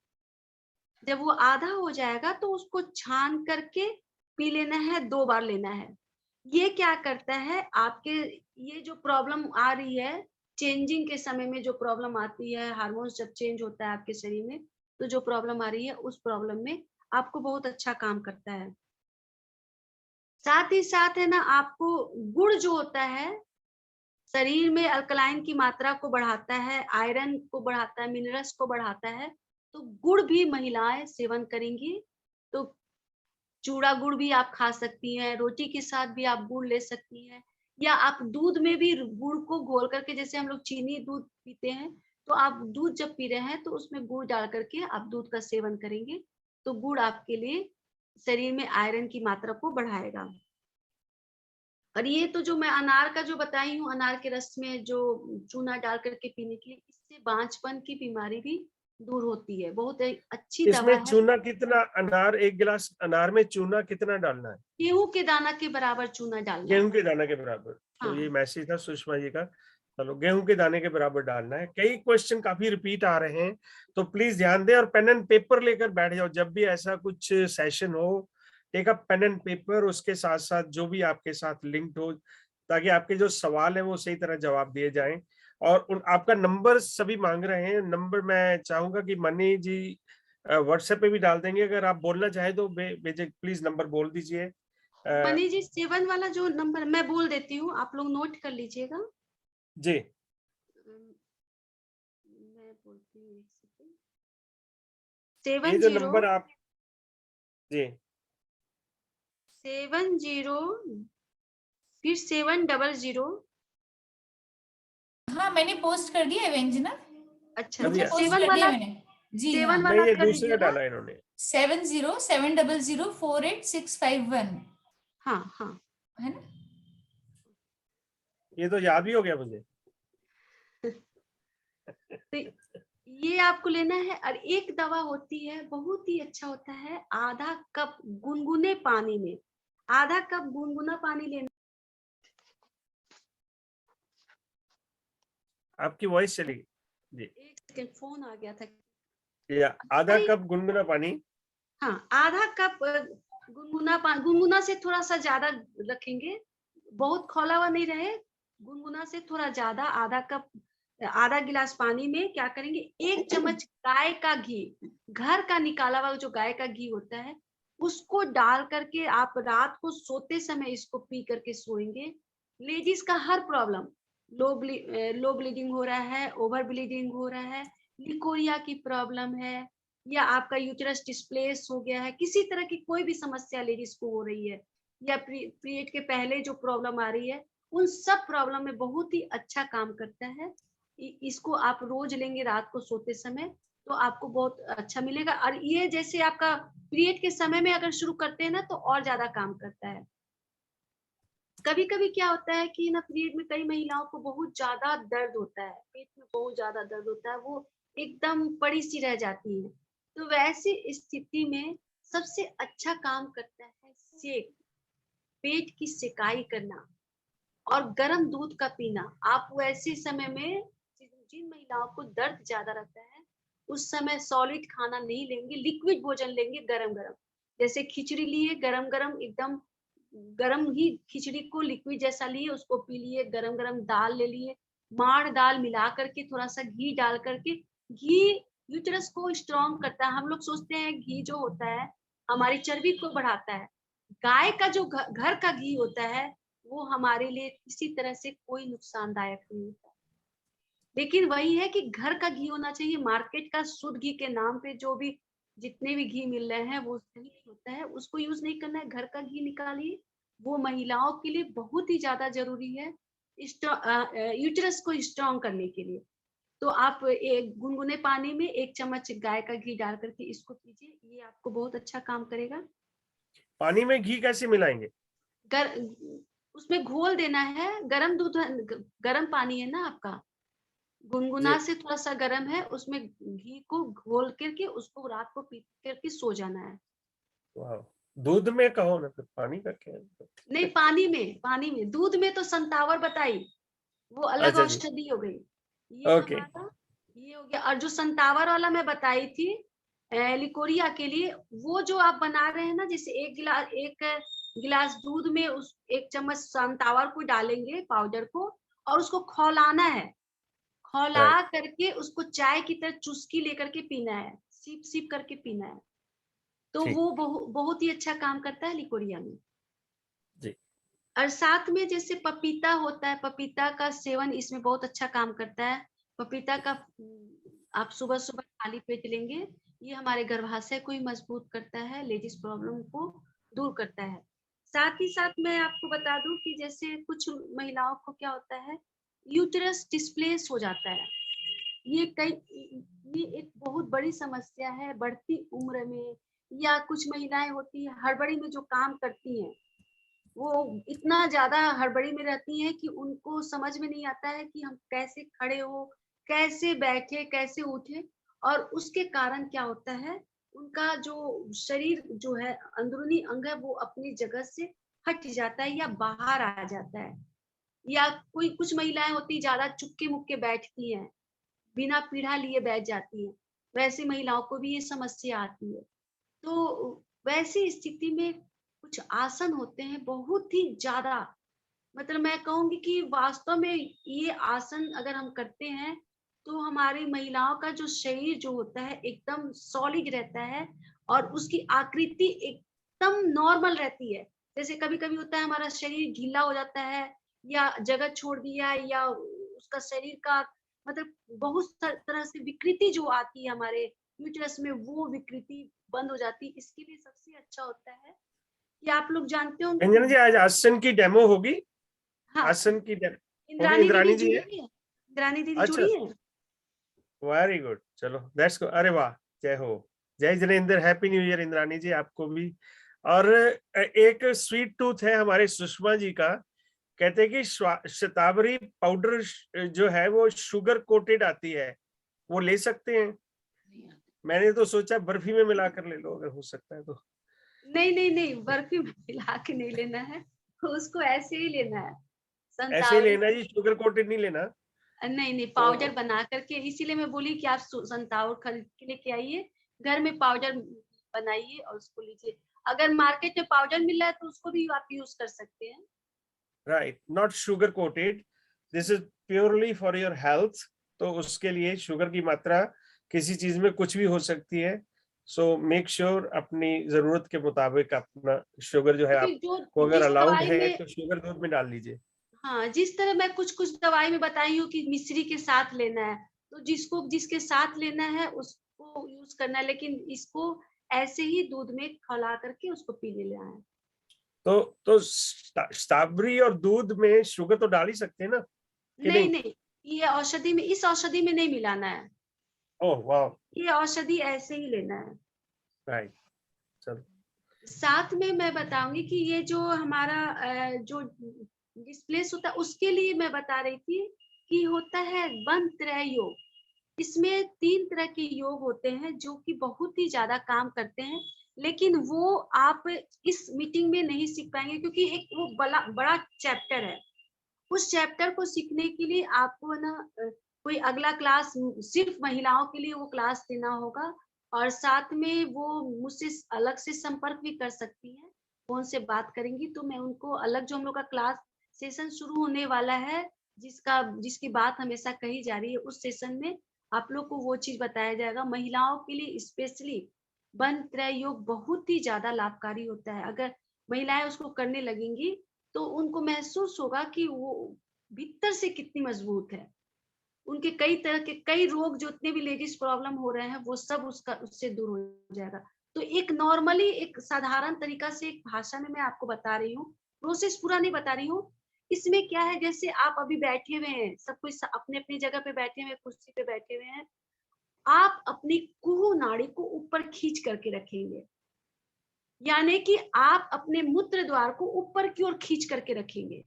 जब वो आधा हो जाएगा तो उसको छान करके पी लेना है, 2 बार लेना है। ये क्या करता है, आपके ये जो प्रॉब्लम आ रही है, चेंजिंग के समय में जो प्रॉब्लम आती है, हार्मोन्स जब चेंज होता है आपके शरीर में, तो जो प्रॉब्लम आ रही है उस प्रॉब्लम में आपको बहुत अच्छा काम करता है। साथ ही साथ है ना, आपको गुड़ जो होता है शरीर में अल्कलाइन की मात्रा को बढ़ाता है, आयरन को बढ़ाता है, मिनरल्स को बढ़ाता है। तो गुड़ भी महिलाएं सेवन करेंगी तो चूड़ा गुड़ भी आप खा सकती हैं, रोटी के साथ भी आप गुड़ ले सकती हैं, या आप दूध में भी गुड़ को घोल करके, जैसे हम लोग चीनी दूध पीते हैं, तो आप दूध जब पी रहे हैं तो उसमें गुड़ डाल करके आप दूध का सेवन करेंगे तो गुड़ आपके लिए शरीर में आयरन की मात्रा को बढ़ाएगा। और ये तो जो मैं अनार का जो बताई हूँ, अनार के रस में जो चूना डाल करके पीने के लिए, इससे बांझपन की बीमारी भी दूर होती है। बहुत अच्छी दवा इसमें है। चूना कितना, अनार 1 गिलास अनार में चूना कितना डालना है? गेहूं के दाना के बराबर चूना डालना गेहूं है। के दाने के बराबर। तो हाँ। ये मैसेज था सुषमा जी का। चलो, गेहूं के दाने के बराबर डालना है। कई क्वेश्चन काफी रिपीट आ रहे हैं, तो प्लीज ध्यान दें और पेन एंड पेपर लेकर बैठ जाओ। जब भी ऐसा कुछ सेशन हो, take up pen and paper, उसके साथ साथ जो भी आपके साथ लिंक्ड हो, ताकि आपके जो सवाल है वो सही तरह जवाब दिए जाएं। और आपका नंबर सभी मांग रहे हैं, नंबर मैं चाहूंगा कि मनी जी व्हाट्सएप पे भी डाल देंगे। अगर आप बोलना चाहे तो बेझिझक प्लीज नंबर बोल दीजिए। मनी जी 7 वाला जो नंबर मैं बोल देती हूँ, आप लोग नोट कर लीजिएगा। जी, मैं बोलती हूँ, 1 सेकंड। ये जो नंबर आप, जी 70 फिर 700। हाँ, मैंने पोस्ट कर दिया है व्यंजना। अच्छा, कर दिया? पोस्ट 7 कर वाला, दिया मैंने जी। 7 हाँ, नहीं, वाला ये कर दूसरा दीजिएगा। डाला इन्होंने। 70704861 हाँ हाँ, है ना? ये तो याद ही हो गया मुझे। तो ये आपको लेना है। और एक दवा होती है, बहुत ही अच्छा होता है, आधा कप गुनगुने पानी में, आधा कप गुनगुना पानी लेना। आपकी वॉइस चली गई जी। 1 सेकंड, फोन आ गया था। या आधा अरे, कप गुनगुना पानी। हाँ, आधा कप गुनगुना पानी। गुनगुना से थोड़ा सा ज्यादा रखेंगे, बहुत खौला हुआ नहीं रहे, गुनगुना से थोड़ा ज्यादा। आधा कप, आधा गिलास पानी में क्या करेंगे, 1 चम्मच गाय का घी, घर का निकाला हुआ जो गाय का घी होता है, उसको डाल करके आप रात को सोते समय इसको पी करके सोएंगे। लेडीज का हर प्रॉब्लम, लो ब्लीडिंग हो रहा है, ओवर ब्लीडिंग हो रहा है, लिकोरिया की प्रॉब्लम है, या आपका यूटेरस डिस्प्लेस हो गया है, किसी तरह की कोई भी समस्या लेडीज को हो रही है, या पीरियड के पहले जो प्रॉब्लम आ रही है, उन सब प्रॉब्लम में बहुत ही अच्छा काम करता है। इसको आप रोज लेंगे रात को सोते समय, तो आपको बहुत अच्छा मिलेगा। और ये जैसे आपका पीरियड के समय में अगर शुरू करते हैं ना, तो और ज्यादा काम करता है। कभी कभी क्या होता है कि ना, पीरियड में कई महिलाओं को बहुत ज्यादा दर्द होता है, पेट में बहुत ज्यादा दर्द होता है, वो एकदम पड़ी सी रह जाती है। तो वैसी स्थिति में सबसे अच्छा काम करता है सेक, पेट की सेकाई करना और गर्म दूध का पीना। आप वैसे समय में, जिन महिलाओं को दर्द ज्यादा रहता है, उस समय सॉलिड खाना नहीं लेंगे, लिक्विड भोजन लेंगे गरम गरम। जैसे खिचड़ी लिए, गरम गरम, एकदम गरम ही खिचड़ी को लिक्विड जैसा लिए, उसको पी लिए। गरम गरम दाल ले लिए, माड़ दाल मिला करके थोड़ा सा घी डाल करके, घी यूटेरस को स्ट्रॉन्ग करता है। हम लोग सोचते हैं घी जो होता है हमारी चर्बी को बढ़ाता है। गाय का जो घर का घी होता है वो हमारे लिए किसी तरह से कोई नुकसानदायक नहीं होता। लेकिन वही है कि घर का घी होना चाहिए। मार्केट का शुद्ध घी के नाम पे जो भी जितने भी घी मिल रहे हैं वो सही होता है, उसको यूज नहीं करना है। घर का घी निकालिए, वो महिलाओं के लिए बहुत ही ज्यादा जरूरी है यूटेरस को स्ट्रॉन्ग करने के लिए। तो आप एक गुनगुने पानी में 1 चम्मच गाय का घी डाल करके इसको पीजिए, ये आपको बहुत अच्छा काम करेगा। पानी में घी कैसे मिलाएंगे? उसमें घोल देना है। गरम दूध, गरम पानी है ना आपका, गुनगुना से थोड़ा सा गर्म है, उसमें घी को घोल करके उसको रात को पी करके सो जाना है। वाह, दूध में कहो ना, फिर पानी का क्या? नहीं, पानी में। दूध में तो संतावर बताई, वो अलग अच्छा जी, औषधि हो गई। ये ओके। हमारा ये हो गया। और जो संतावर वाला मैं बताई थी लिकोरिया के लिए, वो जो आप बना रहे हैं ना, जैसे एक गिलास दूध में उस 1 चम्मच संतावर को डालेंगे पाउडर को, और उसको खौलाना है। खौला राइट, करके उसको चाय की तरह चुस्की लेकर के पीना है, सिप सिप करके पीना है। तो ठीक वो बहुत ही अच्छा काम करता है लिकोरिया में। जी। और साथ में जैसे पपीता होता है, पपीता का सेवन इसमें बहुत अच्छा काम करता है। पपीता का आप सुबह सुबह खाली पेट लेंगे, ये हमारे गर्भाशय को ही मजबूत करता है, लेडीज प्रॉब्लम को दूर करता है। साथ ही साथ मैं आपको बता दूं कि जैसे कुछ महिलाओं को क्या होता है, यूटेरस डिस्प्लेस हो जाता है। ये एक बहुत बड़ी समस्या है बढ़ती उम्र में, या कुछ महिलाएं होती है हड़बड़ी में जो काम करती हैं, वो इतना ज्यादा हड़बड़ी में रहती हैं कि उनको समझ में नहीं आता है कि हम कैसे खड़े हो, कैसे बैठे, कैसे उठे। और उसके कारण क्या होता है, उनका जो शरीर जो है, अंदरूनी अंग है, वो अपनी जगह से हट जाता है या बाहर आ जाता है। या कोई कुछ महिलाएं होती ज्यादा चुपके मुक्के बैठती हैं, बिना पीढ़ा लिए बैठ जाती हैं, वैसी महिलाओं को भी ये समस्या आती है। तो वैसी स्थिति में कुछ आसन होते हैं बहुत ही ज्यादा, मतलब मैं कहूंगी कि वास्तव में ये आसन अगर हम करते हैं तो हमारी महिलाओं का जो शरीर जो होता है एकदम सॉलिड रहता है, और उसकी आकृति एकदम नॉर्मल रहती है। जैसे कभी कभी होता है हमारा शरीर ढीला हो जाता है, या जगह छोड़ दिया, या उसका शरीर का मतलब बहुत तरह से विकृति जो आती है हमारे यूटेरस में, वो विकृति बंद हो जाती है। इसके लिए सबसे अच्छा होता है कि आप लोग जानते होंगे अंजना जी, कि आज आसन की डेमो होगी? हाँ, आसन की डेमो होगी? इंद्रानी दीदी इंद्रानी जी जुड़ी है? है, इंद्रानी दीदी अच्छा, जुड़ी है। वेरी गुड, चलो दैट्स गुड। अरे वाह, जय हो, जय Jinendra, happy new year Indrani ji आपको भी। और एक स्वीट टूथ है हमारे सुषमा जी का, कहते हैं कि शतावरी पाउडर जो है वो शुगर कोटेड आती है, वो ले सकते हैं? मैंने तो सोचा बर्फी में मिलाकर ले लो, अगर हो सकता है तो। नहीं नहीं नहीं, बर्फी में मिला के नहीं लेना है, उसको ऐसे ही लेना है। ऐसे ही संतावरी लेना जी, शुगर कोटेड नहीं लेना। नहीं नहीं, तो पाउडर बना करके, इसीलिए मैं बोली कि आप संतावर खरीद के लेके आइए, घर में पाउडर बनाइए और उसको लीजिए। अगर मार्केट में पाउडर मिल रहा है तो उसको भी आप यूज कर सकते हैं। Right, not sugar coated, this is purely for your health. तो उसके लिए शुगर की मात्रा किसी चीज में कुछ भी हो सकती है, सो मेक श्योर अपनी जरूरत के मुताबिक अपना शुगर जो है क्योंकि जो आपको अगर जिस अलाउड दवाई है में, तो शुगर दूध में डाल लीजिए। हाँ, जिस तरह मैं कुछ कुछ दवाई में बताई हूँ कि मिश्री के साथ लेना है, तो जिसको जिसके साथ लेना है उसको यूज करना है, लेकिन इसको ऐसे ही दूध में खौला करके उसको पी लेना है। तो स्ट्रॉबेरी और दूध में शुगर तो डाल ही सकते हैं ना, कि नहीं नहीं? नहीं, ये औषधि में, इस औषधि में नहीं मिलाना है, ओह वाह, ये औषधि ऐसे ही लेना है। राइट, चलो। साथ में मैं बताऊंगी कि ये जो हमारा जो डिस्प्लेस होता है उसके लिए मैं बता रही थी कि होता है वन त्रय योग। इसमें 3 तरह के योग होते हैं जो कि बहुत ही ज्यादा काम करते हैं, लेकिन वो आप इस मीटिंग में नहीं सीख पाएंगे क्योंकि एक वो बड़ा चैप्टर है। उस चैप्टर को सीखने के लिए आपको ना कोई अगला क्लास सिर्फ महिलाओं के लिए वो क्लास देना होगा, और साथ में वो मुझसे अलग से संपर्क भी कर सकती हैं, फोन से बात करेंगी तो मैं उनको अलग, जो हम लोग का क्लास सेशन शुरू होने वाला है, जिसकी बात हमेशा कही जा रही है, उस सेशन में आप लोग को वो चीज बताया जाएगा। महिलाओं के लिए स्पेशली बंद त्रय योग बहुत ही ज्यादा लाभकारी होता है। अगर महिलाएं उसको करने लगेंगी तो उनको महसूस होगा कि वो भीतर से कितनी मजबूत है। उनके कई तरह के कई रोग जितने भी लेडीज प्रॉब्लम हो रहे हैं वो सब उससे दूर हो जाएगा। तो एक नॉर्मली एक साधारण तरीका से एक भाषा में मैं आपको बता रही हूँ, प्रोसेस पूरा नहीं बता रही हूँ। इसमें क्या है, जैसे आप अभी बैठे हुए हैं, सब कोई अपने अपनी जगह पे बैठे हुए, कुर्सी पे बैठे हुए हैं, आप अपनी कुहू नाड़ी को ऊपर खींच करके रखेंगे, यानी कि आप अपने मूत्र द्वार को ऊपर की ओर खींच करके रखेंगे।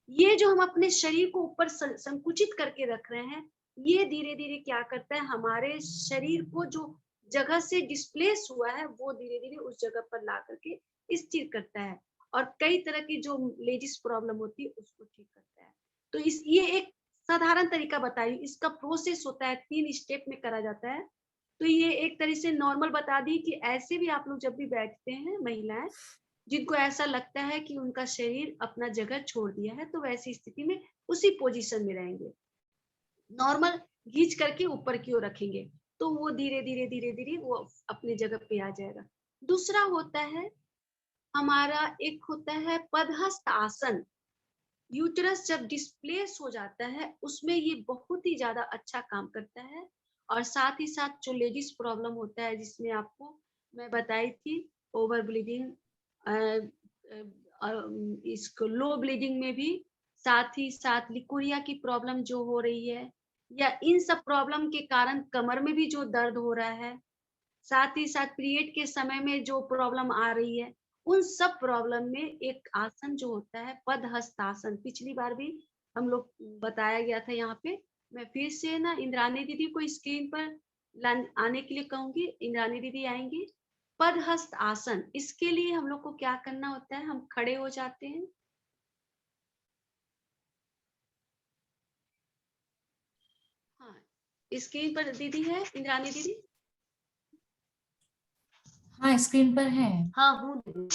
ये जो हम अपने शरीर को ऊपर संकुचित करके रख रहे हैं, ये धीरे धीरे क्या करता है, हमारे शरीर को जो जगह से डिस्प्लेस हुआ है वो धीरे धीरे उस जगह पर ला करके स्थिर करता है, और कई तरह की जो लेडीज प्रॉब्लम होती है उसको ठीक करता है। तो ये एक साधारण तरीका बताई, इसका प्रोसेस होता है 3 स्टेप में करा जाता है। तो ये एक तरह से नॉर्मल बता दी कि ऐसे भी आप लोग जब भी बैठते हैं, महिलाएं जिनको ऐसा लगता है कि उनका शरीर अपना जगह छोड़ दिया है, तो वैसी स्थिति में उसी पोजीशन में रहेंगे, नॉर्मल खींच करके ऊपर की ओर रखेंगे, तो वो धीरे धीरे धीरे धीरे वो अपने जगह पे आ जाएगा। दूसरा होता है हमारा, एक होता है पदहस्त आसन। यूटरस जब डिस्प्लेस हो जाता है उसमें ये बहुत ही ज्यादा अच्छा काम करता है। और साथ ही साथ जो लेडीज प्रॉब्लम होता है, जिसमें आपको मैं बताई थी ओवर ब्लीडिंग, इसको लो ब्लीडिंग में भी, साथ ही साथ लिकोरिया की प्रॉब्लम जो हो रही है, या इन सब प्रॉब्लम के कारण कमर में भी जो दर्द हो रहा है, साथ ही साथ पीरियड के समय में जो प्रॉब्लम आ रही है, उन सब प्रॉब्लम में एक आसन जो होता है पदहस्तासन, पिछली बार भी हम लोग बताया गया था यहाँ पे। मैं फिर से ना इंद्रानी दीदी को स्क्रीन पर आने के लिए कहूंगी, इंद्रानी दीदी आएंगी। पदहस्त आसन, इसके लिए हम लोग को क्या करना होता है, हम खड़े हो जाते हैं, हाँ स्क्रीन पर दीदी है इंद्रानी दीदी, हाँ स्क्रीन पर है। हाँ हूँ।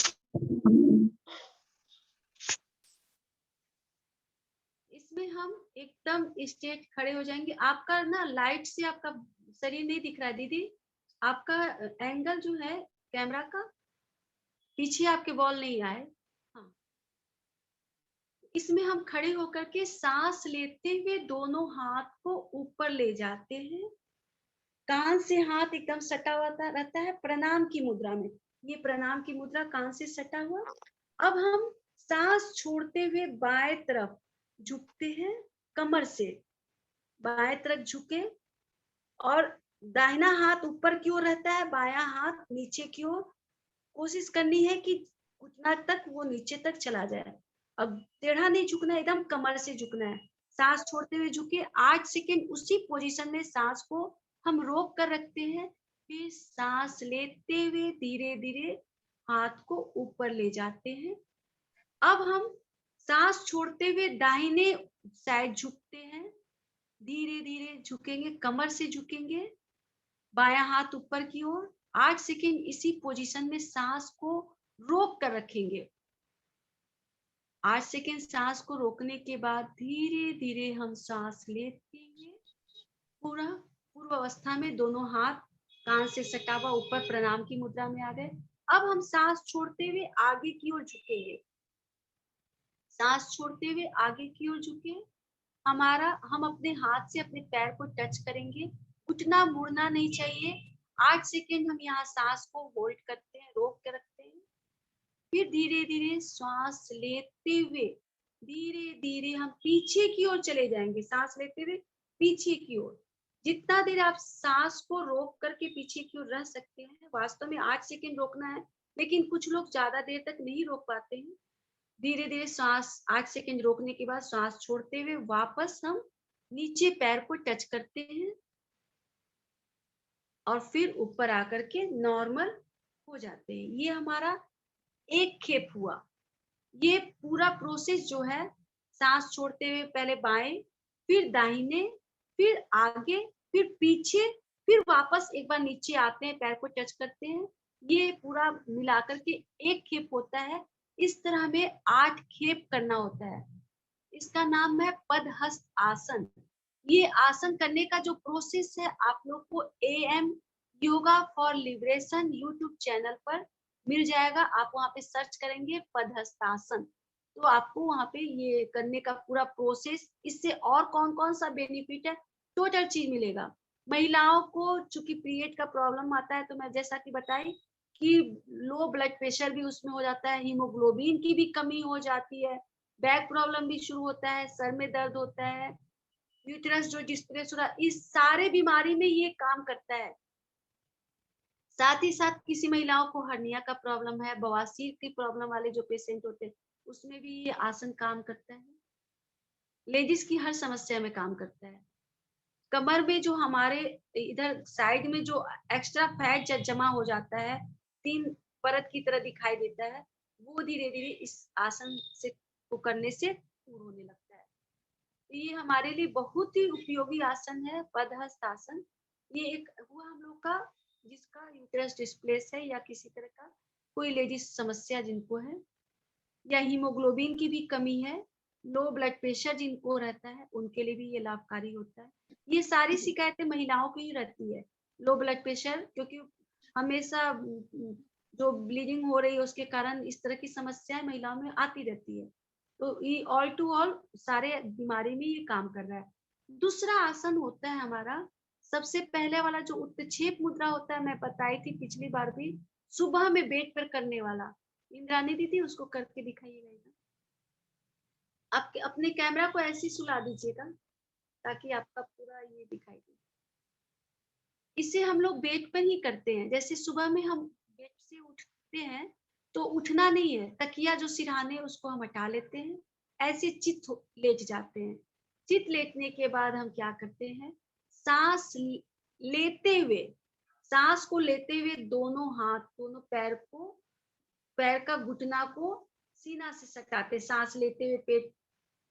इसमें हम एकदम स्ट्रेट खड़े हो जाएंगे। आपका ना लाइट से आपका शरीर नहीं दिख रहा है दीदी, आपका एंगल जो है कैमरा का, पीछे आपके बॉल नहीं आए। हाँ, इसमें हम खड़े होकर के सांस लेते हुए दोनों हाथ को ऊपर ले जाते हैं, कान से हाथ एकदम सटा हुआ रहता है प्रणाम की मुद्रा में, ये प्रणाम की मुद्रा कान से सटा हुआ। अब हम सांस छोड़ते हुए बाएं तरफ झुकते हैं, कमर से बाएं तरफ झुके, और दाहिना हाथ ऊपर की ओर रहता है, बायां हाथ नीचे की ओर। कोशिश करनी है कि घुटना तक वो नीचे तक चला जाए। अब टेढ़ा नहीं झुकना है, एकदम कमर से झुकना है। सांस छोड़ते हुए झुके, 8 सेकेंड उसी पोजीशन में सांस को हम रोक कर रखते हैं, फिर सांस लेते हुए धीरे धीरे हाथ को ऊपर ले जाते हैं। अब हम सांस छोड़ते हुए दाहिने साइड झुकते हैं, धीरे धीरे झुकेंगे, कमर से झुकेंगे, बायां हाथ ऊपर की ओर। 8 सेकेंड इसी पोजीशन में सांस को रोक कर रखेंगे। 8 सेकेंड सांस को रोकने के बाद धीरे धीरे हम सांस लेते हुए पूरा पूर्व अवस्था में दोनों हाथ कान से सटा हुआ ऊपर प्रणाम की मुद्रा में आ गए। अब हम सांस छोड़ते हुए आगे की ओर झुकेंगे, सांस छोड़ते हुए आगे की ओर झुके, हम अपने हाथ से अपने पैर को टच करेंगे, घुटना मुड़ना नहीं चाहिए। 8 सेकेंड हम यहाँ सांस को होल्ड करते हैं, रोक के रखते हैं, फिर धीरे धीरे श्वास लेते हुए धीरे धीरे हम पीछे की ओर चले जाएंगे, सांस लेते हुए पीछे की ओर। जितना देर आप सांस को रोक करके पीछे की ओर रह सकते हैं, वास्तव में 8 सेकेंड रोकना है, लेकिन कुछ लोग ज्यादा देर तक नहीं रोक पाते हैं। धीरे धीरे सांस 8 सेकेंड रोकने के बाद सांस छोड़ते हुए वापस हम नीचे पैर को टच करते हैं, और फिर ऊपर आकर के नॉर्मल हो जाते हैं। ये हमारा एक खेप हुआ। ये पूरा प्रोसेस जो है, सांस छोड़ते हुए पहले बाएं, फिर दाहिने, फिर आगे, फिर पीछे, फिर वापस एक बार नीचे आते हैं, पैर को टच करते हैं, ये पूरा मिलाकर के एक खेप होता है। इस तरह में 8 खेप करना होता है। इसका नाम है पदहस्त आसन। ये आसन करने का जो प्रोसेस है आप लोग को AM yoga for liberation YouTube channel पर मिल जाएगा। आप वहाँ पे सर्च करेंगे पदहस्तासन, तो आपको वहाँ पे ये करने का पूरा प्रोसेस, इससे और कौन कौन सा बेनिफिट है, टोटल चीज मिलेगा। महिलाओं को चूंकि पीरियड का प्रॉब्लम आता है, तो मैं जैसा कि बताई कि लो ब्लड प्रेशर भी उसमें हो जाता है, हीमोग्लोबिन की भी कमी हो जाती है, बैक प्रॉब्लम भी शुरू होता है, सर में दर्द होता है, यूटेरस जो डिस्प्लेस हो रहा है, इस सारे बीमारी में ये काम करता है। साथ ही साथ किसी महिलाओं को हर्निया का प्रॉब्लम है, बवासीर की प्रॉब्लम वाले जो पेशेंट होते हैं, उसमें भी ये आसन काम करता है। लेडीज की हर समस्या में काम करता है। कमर में जो हमारे इधर साइड में जो एक्स्ट्रा फैट जमा हो जाता है, 3 परत की तरह दिखाई देता है, वो धीरे धीरे इस आसन से को करने से दूर होने लगता है। तो ये हमारे लिए बहुत ही उपयोगी आसन है पदहस्त आसन। ये एक हुआ हम लोग का जिसका यूटेरस डिस्प्लेस है या किसी तरह का कोई लेडीज समस्या जिनको है, या हीमोग्लोबिन की भी कमी है, लो ब्लड प्रेशर जिनको रहता है, उनके लिए भी ये लाभकारी होता है। ये सारी शिकायतें महिलाओं की ही रहती है, लो ब्लड प्रेशर, क्योंकि हमेशा जो ब्लीडिंग हो रही है उसके कारण इस तरह की समस्याएं महिलाओं में आती रहती है। तो ये ऑल टू ऑल सारे बीमारी में ये काम कर रहा है। दूसरा आसन होता है हमारा, सबसे पहले वाला जो उत्क्षेप मुद्रा होता है, मैं बताई थी पिछली बार भी, सुबह में बेड पर करने वाला। इंद्रानी दीदी उसको करके दिखाइएगा। आप अपने कैमरा को ऐसे ही सुला दीजिएगा ताकि आपका पूरा ये दिखाई दे। इसे हम लोग बेड पर ही करते हैं। जैसे सुबह में हम बेड से उठते हैं तो उठना नहीं है, तकिया जो सिरहाने उसको हम हटा लेते हैं, ऐसे चित लेट जाते हैं। चित लेटने के बाद हम क्या करते हैं, सांस लेते हुए, सांस को लेते हुए दोनों हाथ, दोनों पैर को, पैर का घुटना को सीना से सटाते, सांस लेते हुए पेट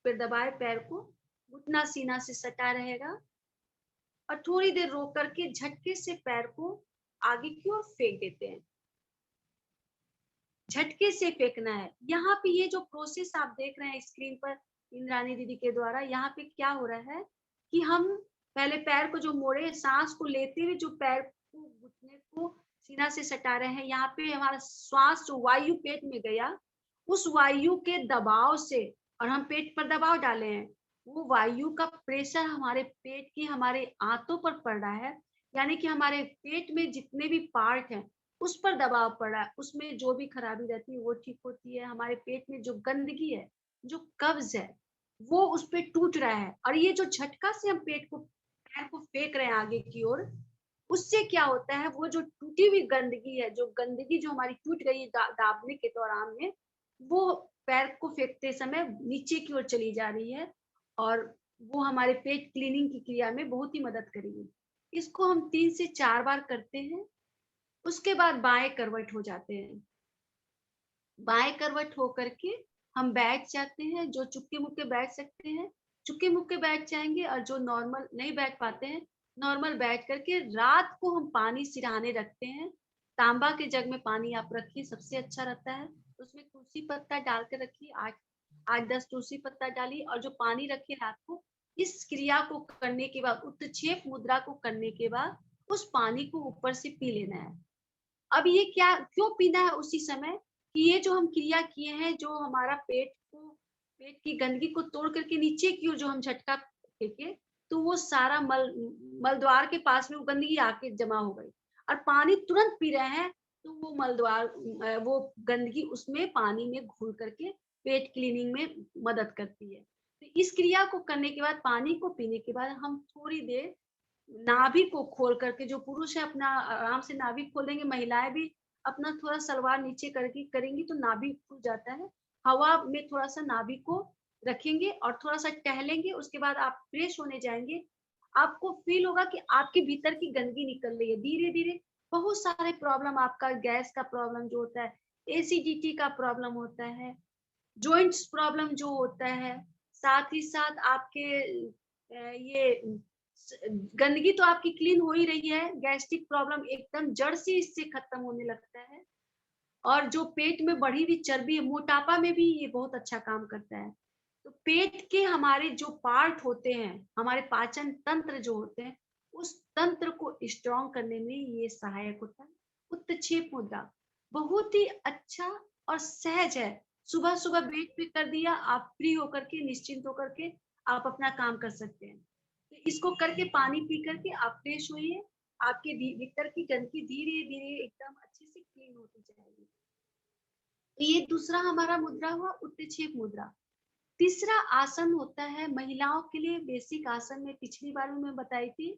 पर दबाए पैर को, घुटना सीना से सटा रहेगा और थोड़ी देर रोक करके झटके से पैर को आगे की ओर फेंक देते हैं। झटके से फेंकना है। यहाँ पे ये जो प्रोसेस आप देख रहे हैं स्क्रीन पर इंद्रानी दीदी के द्वारा, यहाँ पे क्या हो रहा है कि हम पहले पैर को जो मोड़े, सांस को लेते हुए जो पैर को, घुटने को सीना से सटा रहे हैं, यहाँ पे हमारा श्वास जो वायु पेट में गया, उस वायु के दबाव से, और हम पेट पर दबाव डाले हैं, वो वायु का प्रेशर हमारे पेट की, हमारे आंतों पर पड़ रहा है, यानी कि हमारे पेट में जितने भी पार्ट हैं उस पर दबाव पड़ रहा है, उसमें जो भी खराबी रहती है वो ठीक होती है। हमारे पेट में जो गंदगी है, जो कब्ज है, वो उस पे टूट रहा है। और ये जो झटका से हम पेट को, पैर को फेंक रहे हैं आगे की ओर, उससे क्या होता है, वो जो टूटी हुई गंदगी है, जो गंदगी जो हमारी टूट गई दाबने के दौरान में, वो पैर को फेंकते समय नीचे की ओर चली जा रही है और वो हमारे पेट क्लीनिंग की क्रिया में बहुत ही मदद करेगी। इसको हम 3 से 4 बार करते हैं। उसके बाद बाएं करवट हो जाते हैं। बाएं करवट होकर के हम बैठ जाते हैं। जो चुपके मुक्के बैठ सकते हैं चुपके मुक्के बैठ जाएंगे, और जो नॉर्मल नहीं बैठ पाते हैं, नॉर्मल बैठ करके रात को हम पानी सिरहाने रखते हैं। तांबा के जग में पानी आप रखिए, सबसे अच्छा रहता है। उसमें तुलसी पत्ता डाल के रखिए, 8-10 तुलसी पत्ता डालिए, और जो पानी रखिए रात को, इस क्रिया को करने के बाद, उत्क्षेप मुद्रा को करने के बाद, उस पानी को ऊपर से पी लेना है। अब ये क्या क्यों पीना है उसी समय, कि ये जो हम क्रिया किए हैं, जो हमारा पेट की गंदगी को तोड़ करके नीचे की ओर जो हम झटका फेंके, तो वो सारा मलद्वार के पास में वो गंदगी आके जमा हो गई, और पानी तुरंत पी रहे हैं तो वो मलद्वार, वो गंदगी उसमें पानी में घुल करके पेट क्लीनिंग में मदद करती है। तो इस क्रिया को करने के बाद, पानी को पीने के बाद, हम थोड़ी देर नाभि को खोल करके, जो पुरुष है अपना आराम से नाभि खोलेंगे, महिलाएं भी अपना थोड़ा सलवार नीचे करके करेंगी तो नाभि खुल जाता है। हवा में थोड़ा सा नाभि को रखेंगे और थोड़ा सा टहलेंगे। उसके बाद आप फ्रेश होने जाएंगे। आपको फील होगा कि आपके भीतर की गंदगी निकल रही है धीरे धीरे। बहुत सारे प्रॉब्लम, आपका गैस का प्रॉब्लम जो होता है, एसिडिटी का प्रॉब्लम होता है, जॉइंट्स प्रॉब्लम जो होता है, साथ ही साथ आपके ये गंदगी तो आपकी क्लीन हो ही रही है, गैस्ट्रिक प्रॉब्लम एकदम जड़ से इससे खत्म होने लगता है। और जो पेट में बढ़ी हुई चर्बी है, मोटापा में भी ये बहुत अच्छा काम करता है। तो पेट के हमारे जो पार्ट होते हैं, हमारे पाचन तंत्र जो होते हैं, उस तंत्र को स्ट्रॉन्ग करने में ये सहायक होता है। उत्तक्षेप मुद्रा बहुत ही अच्छा और सहज है। सुबह सुबह बेड पे कर दिया, आप फ्री होकर के, निश्चिंत होकर के आप अपना काम कर सकते हैं। तो इसको करके पानी पी करके आप फ्रेश होइए, आपके भीतर की गंदगी धीरे धीरे एकदम अच्छे से क्लीन होती जाएगी। तो ये दूसरा हमारा मुद्रा हुआ उत्तक्षेप मुद्रा। तीसरा आसन होता है महिलाओं के लिए बेसिक आसन में पिछली बार में बताई थी,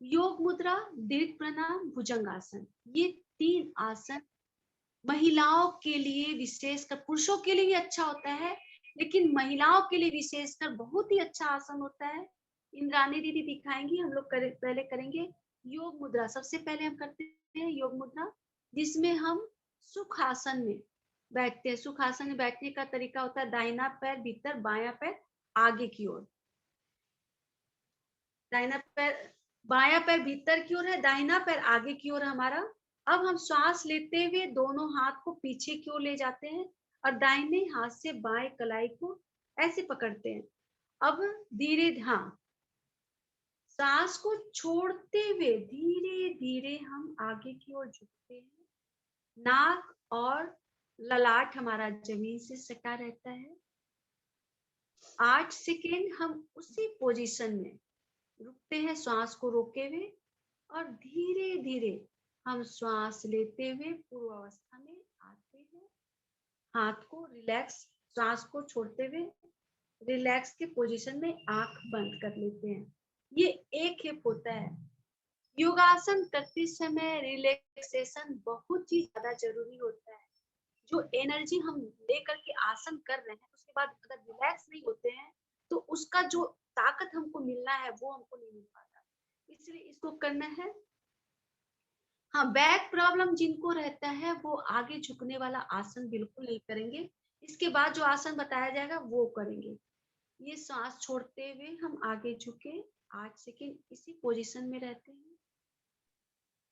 योग मुद्रा, दीर्घ प्रणाम, भुजंगासन। ये 3 आसन महिलाओं के लिए विशेषकर, पुरुषों के लिए भी अच्छा होता है, लेकिन महिलाओं के लिए विशेषकर बहुत ही अच्छा आसन होता है। इंद्रानी दीदी दिखाएंगी, हम लोग पहले करेंगे योग मुद्रा। सबसे पहले हम करते हैं योग मुद्रा, जिसमें हम सुखासन में बैठते हैं। सुखासन में बैठने का तरीका होता है दाहिना पैर भीतर, बायां पैर आगे की ओर। दाहिना पैर, बायां पैर भीतर की ओर है, दाहिना पैर आगे की ओर हमारा। अब हम श्वास लेते हुए दोनों हाथ को पीछे की ओर ले जाते हैं और दाहिने हाथ से बाएं कलाई को ऐसे पकड़ते हैं। अब धीरे सांस को छोड़ते हुए धीरे धीरे हम आगे की ओर झुकते हैं। नाक और ललाट हमारा जमीन से सटा रहता है। 8 सेकेंड हम उसी पोजीशन में रुकते हैं, श्वास को रोके हुए, और धीरे धीरे हम श्वास लेते हुए पूर्व अवस्था में आते हैं। हाथ को रिलैक्स, श्वास को छोड़ते हुए रिलैक्स के पोजीशन में आंख बंद कर लेते हैं। ये एक हिप होता है। योगासन करते समय रिलैक्सेशन बहुत ही ज्यादा जरूरी होता है। जो एनर्जी हम लेकर के आसन कर रहे हैं, उसके बाद अगर रिलैक्स नहीं होते हैं तो उसका जो ताकत हमको मिलना है वो हमको नहीं मिल पाता। इसलिए इसको करना है। हाँ, बैक प्रॉब्लम जिनको रहता है वो आगे झुकने वाला आसन बिल्कुल नहीं करेंगे। इसके बाद जो आसन बताया जाएगा वो करेंगे। ये सांस छोड़ते हुए हम आगे झुके, 8 सेकेंड इसी पोजीशन में रहते हैं।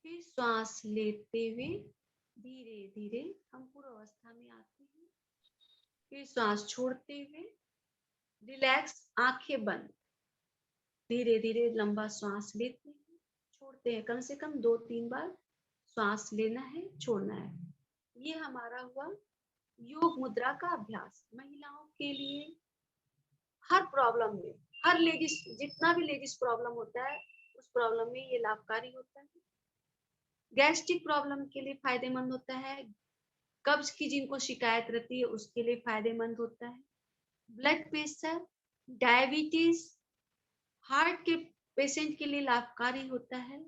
फिर श्वास लेते हुए धीरे धीरे हम पूर्व अवस्था में आते हैं। फिर श्वास छोड़ते हुए रिलैक्स, आंखें बंद, धीरे धीरे लंबा श्वास लेते हैं, छोड़ते हैं। कम से कम 2-3 बार श्वास लेना है, छोड़ना है। ये हमारा हुआ योग मुद्रा का अभ्यास। महिलाओं के लिए हर प्रॉब्लम में, हर लेडीज, जितना भी लेडीज प्रॉब्लम होता है उस प्रॉब्लम में ये लाभकारी होता है। गैस्ट्रिक प्रॉब्लम के लिए फायदेमंद होता है। कब्ज की जिनको शिकायत रहती है उसके लिए फायदेमंद होता है। ब्लड प्रेशर, डायबिटीज, हार्ट के पेशेंट के लिए लाभकारी होता है।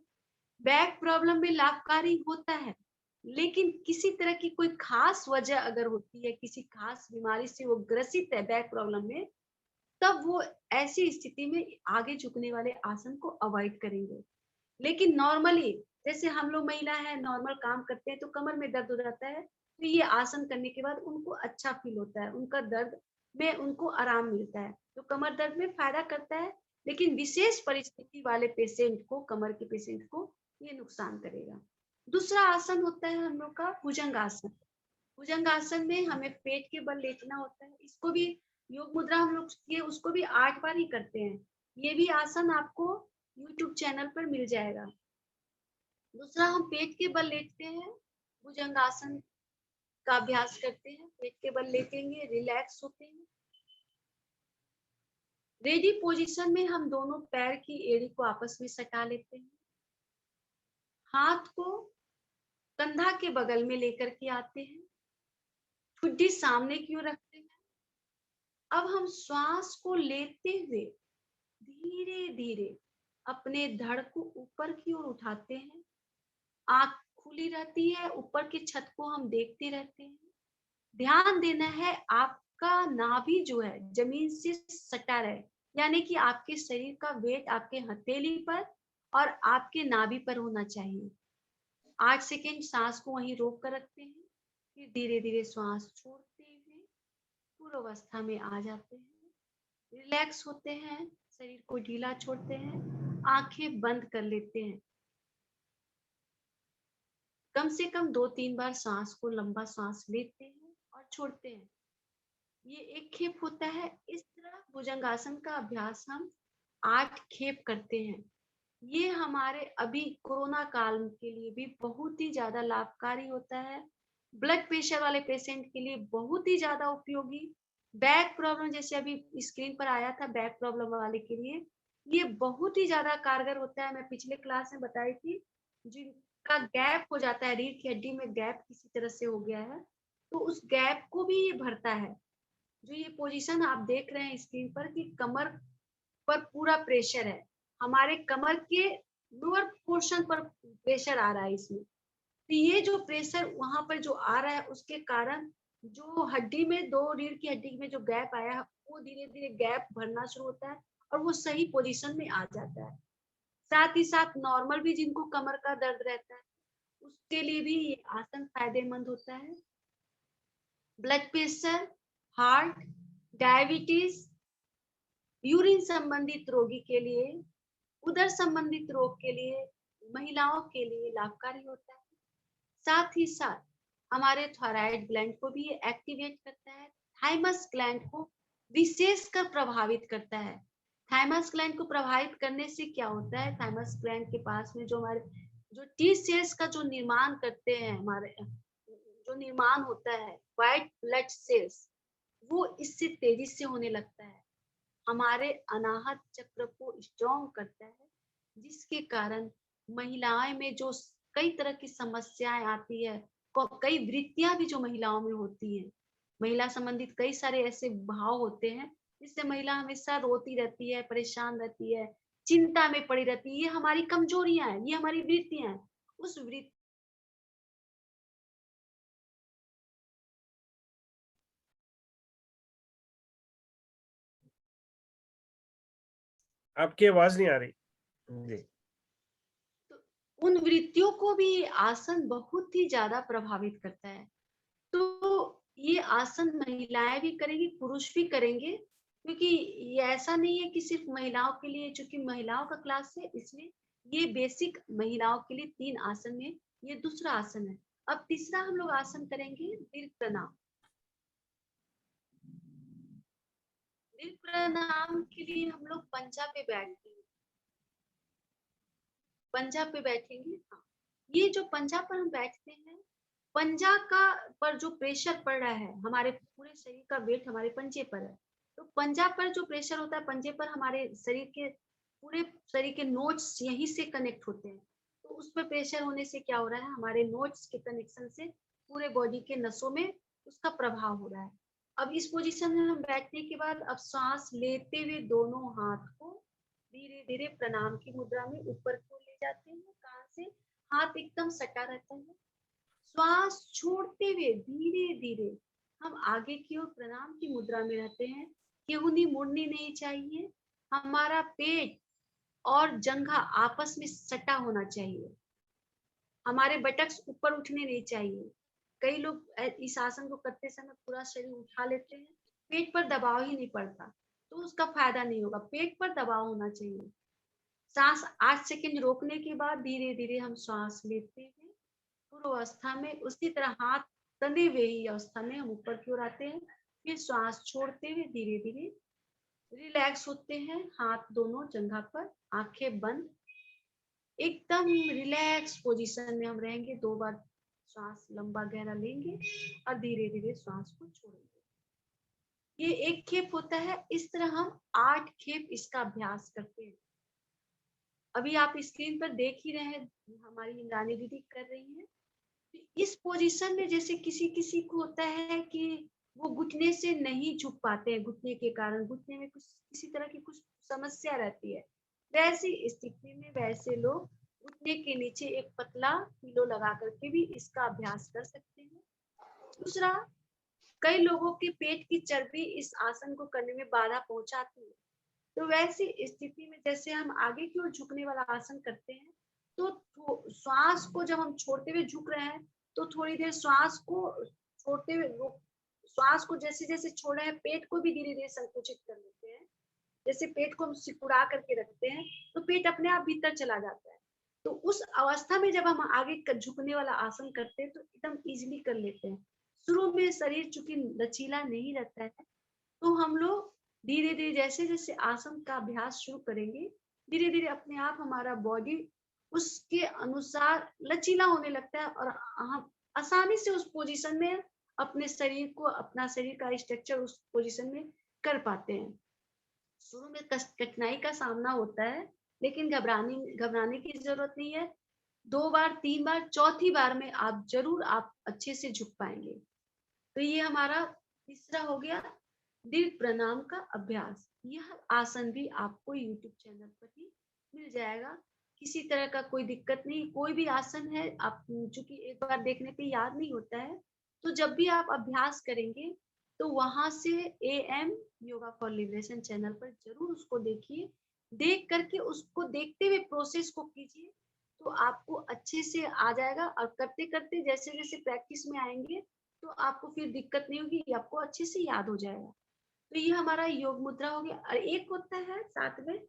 बैक प्रॉब्लम में लाभकारी होता है, लेकिन किसी तरह की कोई खास वजह अगर होती है, किसी खास बीमारी से वो ग्रसित है बैक प्रॉब्लम में, तब वो ऐसी स्थिति में आगे झुकने वाले आसन को अवॉइड करेंगे। लेकिन नॉर्मली जैसे हम लोग महिला है, नॉर्मल काम करते हैं तो कमर में दर्द हो जाता है, तो ये आसन करने के बाद उनको अच्छा फील होता है, उनका दर्द में उनको आराम मिलता है, तो कमर दर्द में फायदा करता है। लेकिन विशेष परिस्थिति वाले पेशेंट को, कमर के पेशेंट को ये नुकसान करेगा। दूसरा आसन होता है हम लोग का भुजंग आसन। भुजंग आसन में हमें पेट के बल लेटना होता है। इसको भी योग मुद्रा हम लोग किए, उसको भी 8 बार ही करते हैं। ये भी आसन आपको YouTube चैनल पर मिल जाएगा। दूसरा, हम पेट के बल लेटते हैं, भुजंग आसन का अभ्यास करते हैं। पेट के बल लेटेंगे, रिलैक्स होते हैं। रेडी पोजीशन में हम दोनों पैर की एड़ी को आपस में सटा लेते हैं। हाथ को कंधा के बगल में लेकर के आते हैं, ठुड्डी सामने की ओर रखते हैं। अब हम श्वास को लेते हुए धीरे धीरे अपने धड़ को ऊपर की ओर उठाते हैं। आंख खुली रहती है, ऊपर की छत को हम देखते रहते हैं। ध्यान देना है आपका नाभि जो है जमीन से सटा रहे, यानी कि आपके शरीर का वेट आपके हथेली पर और आपके नाभि पर होना चाहिए। 8 सेकेंड सांस को वहीं रोक कर रखते हैं, फिर धीरे धीरे श्वास छोड़ते हुए पूर्व अवस्था में आ जाते हैं। रिलैक्स होते हैं, शरीर को ढीला छोड़ते हैं, आंखें बंद कर लेते हैं। कम से कम 2-3 बार सांस को लंबा सांस लेते हैं और छोड़ते हैं। ये एक खेप होता है। इस तरह भुजंगासन का अभ्यास हम 8 खेप करते हैं। ये हमारे अभी कोरोना काल के लिए भी बहुत ही ज्यादा लाभकारी होता है। ब्लड प्रेशर वाले पेशेंट के लिए बहुत ही ज्यादा उपयोगी। बैक प्रॉब्लम जैसे अभी स्क्रीन पर आया था, बैक प्रॉब्लम वाले के लिए ये बहुत ही ज्यादा कारगर होता है। मैं पिछले क्लास में बताई थी, जिनका गैप हो जाता है, रीढ़ की हड्डी में गैप किसी तरह से हो गया है, तो उस गैप को भी ये भरता है। जो ये पोजीशन आप देख रहे हैं स्क्रीन पर कि कमर पर पूरा प्रेशर है, हमारे कमर के लोअर पोर्शन पर प्रेशर आ रहा है इसमें। तो ये जो प्रेशर वहां पर जो आ रहा है उसके कारण जो हड्डी में, दो रीढ़ की हड्डी में जो गैप आया है वो धीरे धीरे गैप भरना शुरू होता है और वो सही पोजीशन में आ जाता है। साथ ही साथ नॉर्मल भी जिनको कमर का दर्द रहता है उसके लिए भी ये आसन फायदेमंद होता है। Blood pressure, heart, diabetes, urine संबंधित रोगी के लिए, उदर संबंधित रोग के लिए, महिलाओं के लिए लाभकारी होता है। साथ ही साथ हमारे थायराइड ग्लैंड को भी ये एक्टिवेट करता है। थाइमस ग्लैंड को विशेषकर प्रभावित करता है। थाइमस ग्लैंड को प्रभावित करने से क्या होता है, थाइमस ग्लैंड के पास में जो हमारे जो टी सेल्स का जो निर्माण करते हैं, हमारे जो निर्माण होता है व्हाइट ब्लड सेल्स, वो इससे तेजी से होने लगता है। हमारे अनाहत चक्र को स्ट्रॉन्ग करता है, जिसके कारण महिलाएं में जो कई तरह की समस्याएं आती है, कई वृत्तियां भी जो महिलाओं में होती है, महिला संबंधित कई सारे ऐसे भाव होते हैं जिससे महिला हमेशा रोती रहती है, परेशान रहती है, चिंता में पड़ी रहती है। ये हमारी कमजोरियां हैं, ये हमारी वृत्तियां हैं। उस वृत्ति आपकी आवाज नहीं आ रही जी। उन वृत्तियों को भी ये आसन बहुत ही ज्यादा प्रभावित करता है। तो ये आसन महिलाएं भी करेंगी, पुरुष भी करेंगे, क्योंकि ये ऐसा नहीं है कि सिर्फ महिलाओं के लिए, चूंकि महिलाओं का क्लास है इसलिए ये बेसिक महिलाओं के लिए 3 आसन है। ये दूसरा आसन है। अब तीसरा हम लोग आसन करेंगे दीर्घ प्रणाम। दीर्घ प्रणाम के लिए हम लोग पंजा पे बैठेंगे, पंजा पे बैठेंगे। हाँ, ये जो पंजा पर हम बैठते हैं, पंजा का पर जो प्रेशर पड़ रहा है, हमारे पूरे शरीर का वेट हमारे पंजे पर है। तो पंजा पर जो प्रेशर होता है, पंजे पर हमारे शरीर के पूरे शरीर के नोट्स यहीं से कनेक्ट होते हैं। तो उस पर प्रेशर होने से क्या हो रहा है, हमारे नोट्स के कनेक्शन से पूरे बॉडी के नसों में उसका प्रभाव हो रहा है। अब इस पोजीशन में हम बैठने के बाद अब सांस लेते हुए दोनों हाथ को धीरे धीरे प्रणाम की मुद्रा में ऊपर को ले जाते हैं। कान से हाथ एकदम सटा रहता है। श्वास छोड़ते हुए धीरे धीरे हम आगे की ओर प्रणाम की मुद्रा में रहते हैं। केहूनी मुड़नी नहीं चाहिए। हमारा पेट और जंघा आपस में सटा होना चाहिए। हमारे बटक्स ऊपर उठने नहीं चाहिए। कई लोग इस आसन को करते समय पूरा शरीर उठा लेते हैं, पेट पर दबाव ही नहीं पड़ता, तो उसका फायदा नहीं होगा। पेट पर दबाव होना चाहिए। सांस 8 सेकंड रोकने के बाद धीरे धीरे हम श्वास लेते हैं। पूर्व अवस्था में उसी तरह हाथ तने हुए ही अवस्था में हम ऊपर की ओर आते हैं। फिर श्वास छोड़ते हुए धीरे धीरे रिलैक्स होते हैं। हाथ दोनों जंघा पर, आंखें बंद, एकदम रिलैक्स पोजीशन में हम रहेंगे। 2 बार श्वास लंबा गहरा लेंगे और धीरे धीरे श्वास को छोड़ेंगे। ये एक खेप होता है। इस तरह हम 8 खेप इसका अभ्यास करते हैं। अभी आप स्क्रीन पर देख ही रहे हैं, हमारी इंद्रानी दीदी कर रही है। इस पोजीशन में जैसे किसी किसी को होता है कि वो घुटने से नहीं झुक पाते हैं, घुटने के कारण घुटने में कुछ किसी तरह की कुछ समस्या रहती है। वैसी स्थिति में वैसे लोग घुटने के नीचे एक पतला पिलो लगा करके भी इसका अभ्यास कर सकते हैं। दूसरा, कई लोगों के पेट की चर्बी इस आसन को करने में बाधा पहुंचाती है। तो वैसी स्थिति में जैसे हम आगे की ओर झुकने वाला आसन करते हैं, तो श्वास को जब हम छोड़ते हुए झुक रहे हैं, तो थोड़ी देर श्वास को छोड़ते हुए श्वास को जैसे जैसे छोड़ रहे हैं, पेट को भी धीरे धीरे संकुचित कर लेते हैं। जैसे पेट को हम सिकुड़ा करके रखते हैं, तो पेट अपने आप भीतर चला जाता है। तो उस अवस्था में जब हम आगे झुकने वाला आसन करते हैं, तो एकदम इजीली कर लेते हैं। शुरू में शरीर चूंकि लचीला नहीं रहता है, तो हम लोग धीरे धीरे जैसे जैसे आसन का अभ्यास शुरू करेंगे, धीरे धीरे अपने आप हमारा बॉडी उसके अनुसार लचीला होने लगता है और हम आसानी से उस पोजीशन में अपने शरीर को, अपना शरीर का स्ट्रक्चर उस पोजीशन में कर पाते हैं। शुरू में कठिनाई का सामना होता है, लेकिन घबराने की जरूरत नहीं है। 2 बार, 3 बार, चौथी बार में आप जरूर आप अच्छे से झुक पाएंगे। तो ये हमारा तीसरा हो गया दीर्घ प्रणाम का अभ्यास। यह आसन भी आपको YouTube चैनल पर ही मिल जाएगा, किसी तरह का कोई दिक्कत नहीं। कोई भी आसन है, आप चूंकि एक बार देखने पे याद नहीं होता है, तो जब भी आप अभ्यास करेंगे तो वहां से AM yoga for liberation channel पर जरूर उसको देखिए। देख करके उसको देखते हुए प्रोसेस को कीजिए, तो आपको अच्छे से आ जाएगा। और करते करते जैसे जैसे प्रैक्टिस में आएंगे तो आपको फिर दिक्कत नहीं होगी, आपको अच्छे से याद हो जाएगा। तो ये हमारा योग मुद्रा हो गया। और एक होता है साथ में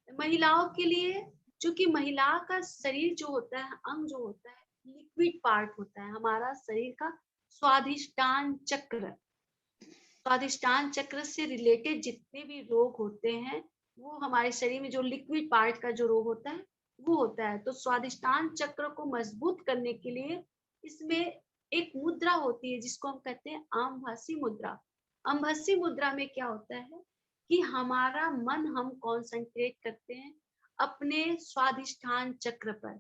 महिलाओं के लिए, क्योंकि महिला का शरीर जो होता है, अंग जो होता है, लिक्विड पार्ट होता है हमारा शरीर का। स्वादिष्टान चक्र, स्वादिष्टान चक्र से रिलेटेड जितने भी रोग होते हैं, वो हमारे शरीर में जो लिक्विड पार्ट का जो रोग होता है वो होता है। तो स्वादिष्टान चक्र को मजबूत करने के लिए इसमें एक मुद्रा होती है जिसको हम कहते हैं आमभासी मुद्रा। आमभासी मुद्रा में क्या होता है कि हमारा मन हम कंसंट्रेट करते हैं अपने स्वादिष्टान चक्र पर।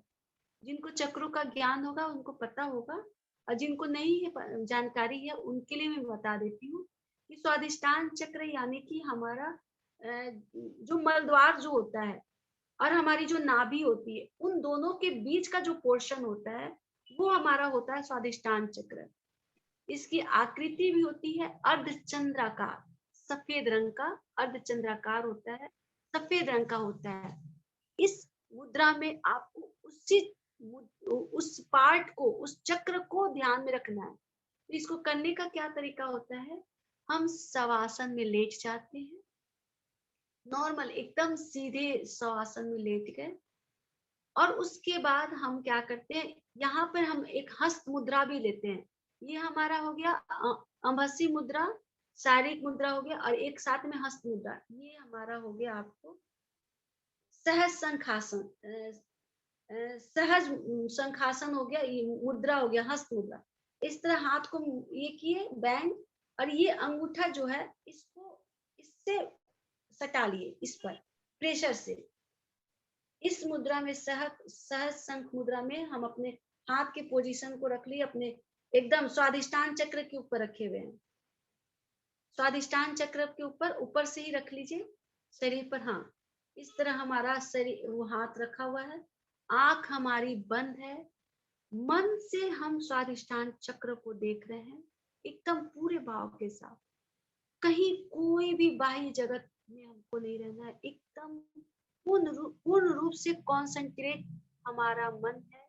जिनको चक्रों का ज्ञान होगा उनको पता होगा, और जिनको नहीं है जानकारी है उनके लिए मैं बता देती हूँ कि स्वादिष्टान चक्र यानी कि हमारा जो मलद्वार जो होता है और हमारी जो नाभि होती है, उन दोनों के बीच का जो पोर्शन होता है वो हमारा होता है स्वादिष्टान चक्र। इसकी आकृति भी होती है अर्धचंद्राकार, सफेद रंग का अर्धचंद्राकार होता है, सफेद रंग का होता है। इस मुद्रा में आपको उस पार्ट को, उस चक्र को ध्यान में रखना है। तो इसको करने का क्या तरीका होता है, हम शवासन में लेट जाते हैं, नॉर्मल एकदम सीधे शवासन में लेट गए, और उसके बाद हम क्या करते हैं, यहाँ पर हम एक हस्त मुद्रा भी लेते हैं। ये हमारा हो गया अम्भसी मुद्रा, शारीरिक मुद्रा हो गया, और एक साथ में हस्त मुद्रा। ये हमारा हो गया आपको सहज शंखासन, सहज शंखासन हो गया, ये मुद्रा हो गया हस्त मुद्रा। इस तरह हाथ को ये किए बैंड, और ये अंगूठा जो है इसको इससे सटा लिए, इस पर प्रेशर से। इस मुद्रा में सहज शंख मुद्रा में हम अपने हाथ के पोजीशन को रख लिए, अपने एकदम स्वादिष्टान चक्र के ऊपर रखे हुए हैं। स्वादिष्टान चक्र के ऊपर से ही रख लीजिए शरीर पर। हाँ, इस तरह हमारा शरीर, वो हाथ रखा हुआ है, आंख हमारी बंद है, मन से हम स्वादिष्टान चक्र को देख रहे हैं एकदम पूरे भाव के साथ। कहीं कोई भी बाह्य जगत में हमको नहीं रहना है, एकदम पूर्ण रूप से कॉन्सेंट्रेट हमारा मन है,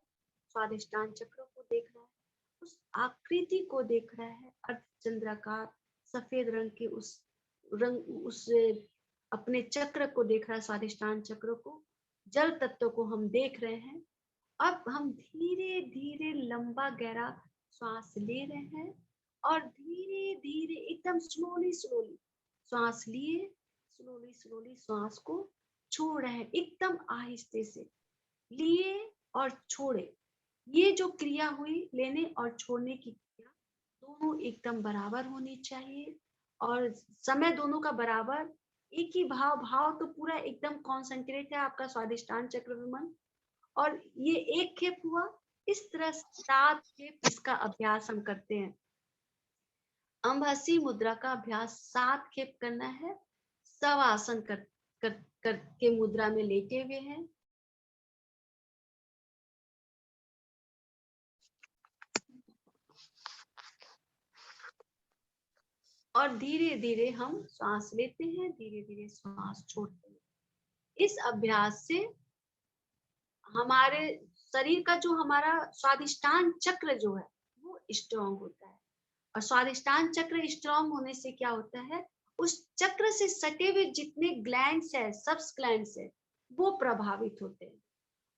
स्वादिष्टान चक्र को देख रहा है, उस आकृति को देख रहा है, अर्धचंद्राकार सफेद रंग के उस अपने चक्र को देख रहा है, स्वादिष्टान चक्र को, जल तत्व को हम देख रहे हैं। अब हम धीरे धीरे लंबा गहरा श्वास ले रहे हैं, और धीरे धीरे एकदम स्लोली श्वास लिए, स्लोली श्वास को छोड़ रहे हैं, एकदम आहिस्ते से लिए और छोड़े। ये जो क्रिया हुई, लेने और छोड़ने की क्रिया, दोनों एकदम बराबर होनी चाहिए, और समय दोनों का बराबर, एक ही भाव तो पूरा एकदम कॉन्सेंट्रेट है आपका स्वादिष्टान चक्र में मन, और ये एक खेप हुआ। इस तरह 7 खेप इसका अभ्यास हम करते हैं। अम्भसी मुद्रा का अभ्यास 7 खेप करना है। शवासन कर के मुद्रा में लेटे हुए हैं, और धीरे धीरे हम श्वास लेते हैं, धीरे धीरे श्वास छोड़ते हैं। इस अभ्यास से हमारे शरीर का जो हमारा स्वादिष्टान चक्र जो है वो स्ट्रांग होता है, और स्वादिष्टान चक्र स्ट्रांग होने से क्या होता है, उस चक्र से सटे हुए जितने ग्लैंड्स है, सब्स ग्लैंड्स है, वो प्रभावित होते हैं।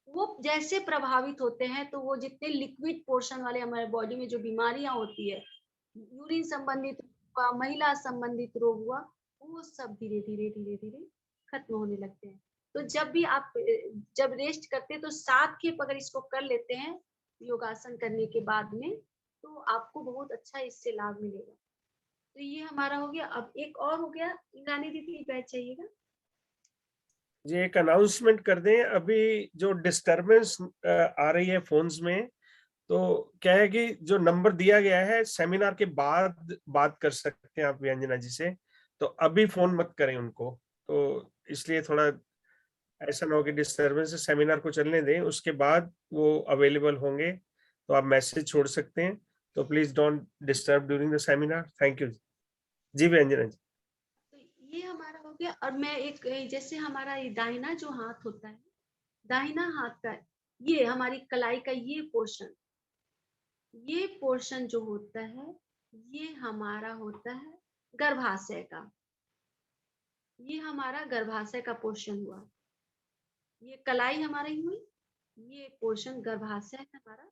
वो जैसे प्रभावित होते हैं तो वो जितने लिक्विड पोर्शन वाले हमारे बॉडी में जो बीमारियां होती है, यूरिन संबंधित आपका महिला संबंधित रोग हुआ, वो सब धीरे धीरे धीरे धीरे खत्म होने लगते हैं। तो जब भी आप जब रेस्ट करते हैं तो 7 खेप अगर इसको कर लेते हैं योगासन करने के बाद में, तो आपको बहुत अच्छा इससे लाभ मिलेगा। तो ये हमारा हो गया। अब एक और हो गया, इंद्रानी दीदी बैठ जाइएगा। जी एक अनाउंसमेंट कर दें, अभी जो डिस्टरबेंस आ रही है फोन्स में, तो क्या है कि जो नंबर दिया गया है सेमिनार के बाद बात कर सकते हैं आप व्यंजना जी से, तो अभी फोन मत करें उनको। तो इसलिए थोड़ा ऐसा ना हो कि डिस्टरबेंस है, सेमिनार को चलने दें, उसके बाद वो अवेलेबल होंगे तो आप मैसेज छोड़ सकते हैं। तो please don't disturb during the seminar. Thank you जी व्यंजना जी। तो ये हमारा हो गया। और मैं एक जैसे हमारा ये दाहिना जो हाथ होता है, दाहिना हाथ का ये हमारी कलाई का ये पोर्शन जो होता है, ये हमारा होता है गर्भाशय का। ये हमारा गर्भाशय का पोर्शन हुआ। ये कलाई हमारी हुई, ये पोर्शन गर्भाशय है हमारा।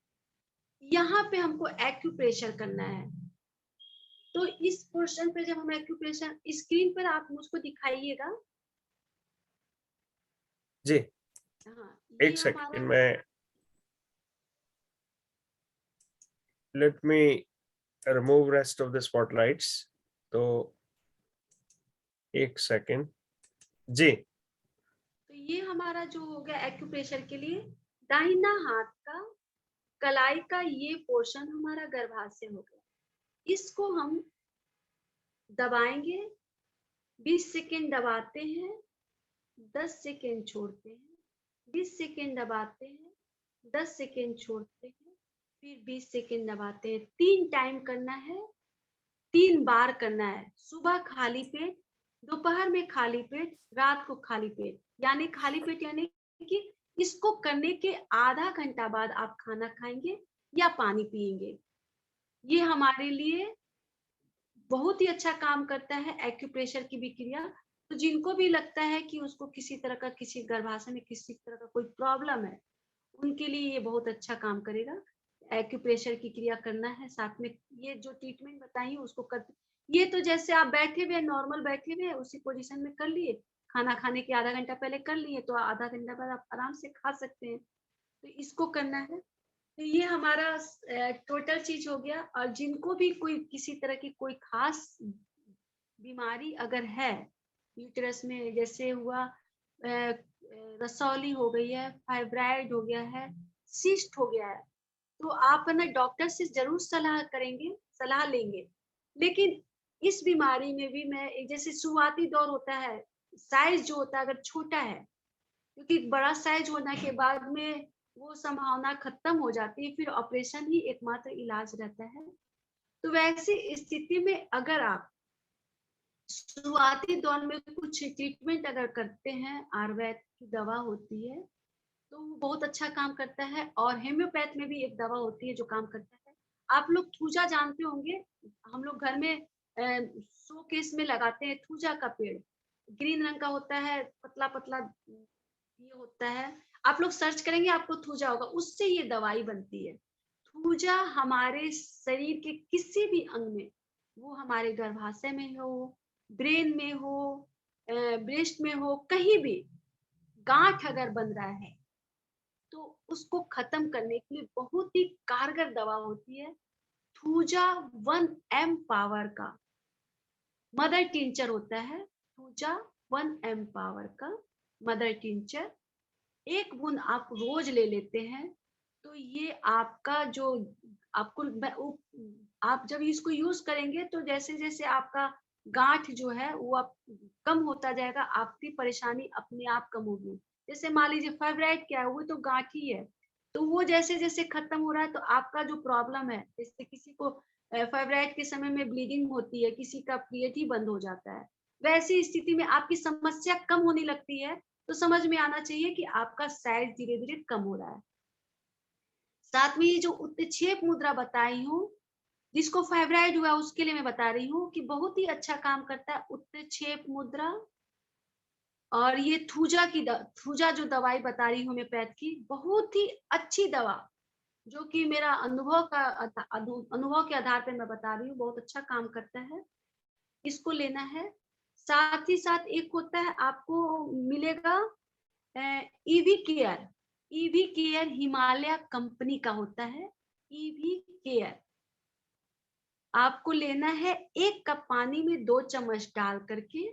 यहाँ पे हमको एक्यूप्रेशर करना है। तो इस पोर्शन पे जब हम एक्यूप्रेशर, स्क्रीन पर आप मुझको दिखाइएगा। जी हाँ, ये एक सेकंड हमारा में, let me remove rest of the spotlights. तो एक सेकंड जी। तो ये हमारा जो हो गया एक्यूप्रेशर के लिए, दाहिना हाथ का कलाई का ये पोर्शन हमारा गर्भाशय हो गया। इसको हम दबाएंगे, 20 सेकेंड दबाते हैं, 10 सेकेंड छोड़ते हैं, 20 सेकेंड दबाते हैं, 10 सेकेंड छोड़ते हैं, फिर 20 सेकेंड दबाते हैं। 3 टाइम करना है, 3 बार करना है। सुबह खाली पेट, दोपहर में खाली पेट, रात को खाली पेट। यानी खाली पेट यानी कि इसको करने के आधा घंटा बाद आप खाना खाएंगे या पानी पिएंगे। ये हमारे लिए बहुत ही अच्छा काम करता है एक्यूप्रेशर की भी क्रिया। तो जिनको भी लगता है कि उसको किसी तरह का, किसी गर्भाशय में किसी तरह का कोई प्रॉब्लम है, उनके लिए ये बहुत अच्छा काम करेगा। एक्यूप्रेशर की क्रिया करना है, साथ में ये जो ट्रीटमेंट बताई उसको कर। ये तो जैसे आप बैठे हुए नॉर्मल बैठे हुए उसी पोजीशन में कर लिए, खाना खाने के आधा घंटा पहले कर लिए, तो आधा घंटा बाद आप आराम से खा सकते हैं। तो इसको करना है। तो ये हमारा टोटल चीज हो गया। और जिनको भी कोई किसी तरह की कोई खास बीमारी अगर है यूटरस में, जैसे हुआ रसौली हो गई है, फाइब्राइड हो गया है, सिस्ट हो गया है, तो आप है ना डॉक्टर से जरूर सलाह करेंगे, सलाह लेंगे। लेकिन इस बीमारी में भी मैं जैसे शुरुआती दौर होता है, साइज जो होता है अगर छोटा है, क्योंकि बड़ा साइज होने के बाद में वो संभावना खत्म हो जाती है, फिर ऑपरेशन ही एकमात्र इलाज रहता है। तो वैसी स्थिति में अगर आप शुरुआती दौर में कुछ ट्रीटमेंट अगर करते हैं, आयुर्वेद की दवा होती है तो वो बहुत अच्छा काम करता है। और हेम्योपैथ में भी एक दवा होती है जो काम करता है। आप लोग थूजा जानते होंगे, हम लोग घर में शो केस में लगाते हैं थूजा का पेड़, ग्रीन रंग का होता है, पतला पतला ये होता है। आप लोग सर्च करेंगे आपको थूजा होगा, उससे ये दवाई बनती है। थूजा हमारे शरीर के किसी भी अंग में, वो हमारे गर्भाशय में हो, ब्रेन में हो, ब्रेस्ट में हो, कहीं भी गांठ अगर बन रहा है तो उसको खत्म करने के लिए बहुत ही कारगर दवा होती है थूजा 1 पावर का मदर टिंचर होता है। थूजा 1 पावर का मदर टिंचर 1 बूंद आप रोज ले लेते हैं तो ये आपका जो आपको आप जब इसको यूज करेंगे तो जैसे जैसे आपका गांठ जो है वो आप कम होता जाएगा, आपकी परेशानी अपने आप कम होगी। जैसे मान लीजिए फाइब्राइड क्या है, वो तो गांठ ही है, तो वो जैसे जैसे खत्म हो रहा है तो आपका जो प्रॉब्लम है, जैसे किसी को फाइब्राइड के समय में ब्लीडिंग होती है, किसी का पीरियड ही बंद हो जाता है, वैसी स्थिति में आपकी समस्या कम होने लगती है, तो समझ में आना चाहिए कि आपका साइज धीरे धीरे कम हो रहा है। साथ में ये जो उत्क्षेप मुद्रा बताई हूँ, जिसको फाइब्राइड हुआ उसके लिए मैं बता रही हूँ कि बहुत ही अच्छा काम करता है उत्क्षेप मुद्रा। और ये थूजा जो दवाई बता रही हूँ होम्योपैथ की, बहुत ही अच्छी दवा, जो कि मेरा अनुभव के आधार पर मैं बता रही हूँ, बहुत अच्छा काम करता है। इसको लेना है। साथ ही साथ एक होता है, आपको मिलेगा EV care. EV care Himalaya company का होता है, ईवी केयर। आपको लेना है 1 कप पानी में 2 चम्मच डाल करके,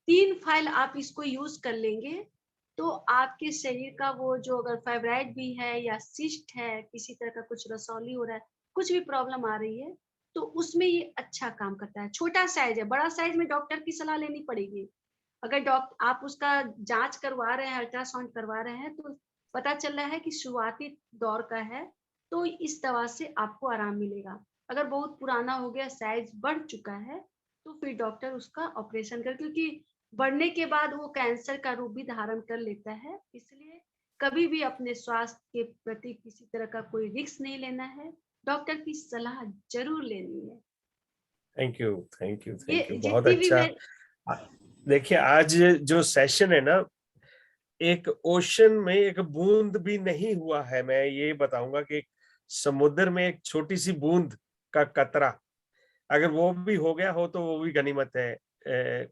3 फाइल आप इसको यूज कर लेंगे तो आपके शरीर का वो जो अगर फाइब्राइड भी है या सिस्ट है, किसी तरह का कुछ रसौली हो रहा है, कुछ भी प्रॉब्लम आ रही है, तो उसमें ये अच्छा काम करता है। छोटा साइज है, बड़ा साइज में डॉक्टर की सलाह लेनी पड़ेगी। अगर आप उसका जांच करवा रहे हैं, अल्ट्रासाउंड करवा रहे हैं, तो पता चल रहा है कि शुरुआती दौर का है, तो इस दवा से आपको आराम मिलेगा। अगर बहुत पुराना हो गया, साइज बढ़ चुका है, तो फिर डॉक्टर उसका ऑपरेशन कर, क्योंकि बढ़ने के बाद वो कैंसर का रूप भी धारण कर लेता है। इसलिए कभी भी अपने स्वास्थ्य के प्रति किसी तरह का कोई रिस्क नहीं लेना है, डॉक्टर की सलाह जरूर लेनी है। थैंक यू, थैंक यू, ये थैंक यू, बहुत जितनी भी अच्छा। देखिए आज जो सेशन है ना, एक ओशन में एक बूंद भी नहीं हुआ है। मैं ये बताऊंगा कि समुद्र में एक छोटी सी बूंद का कतरा अगर वो भी हो गया हो तो वो भी गनीमत है।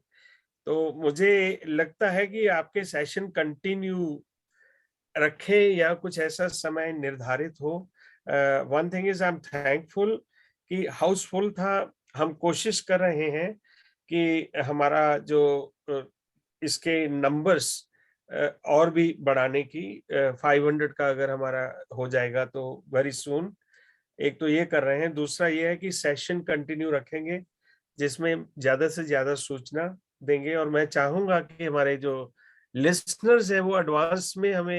तो मुझे लगता है कि आपके सेशन कंटिन्यू रखें या कुछ ऐसा समय निर्धारित हो। One thing is I am thankful कि हाउसफुल था। हम कोशिश कर रहे हैं कि हमारा जो इसके नंबर्स और भी बढ़ाने की, 500 का अगर हमारा हो जाएगा तो वेरी सून। एक तो ये कर रहे हैं, दूसरा ये है कि सेशन कंटिन्यू रखेंगे जिसमें ज्यादा से ज्यादा सूचना देंगे। और मैं चाहूंगा कि हमारे जो लिसनर्स है वो एडवांस में हमें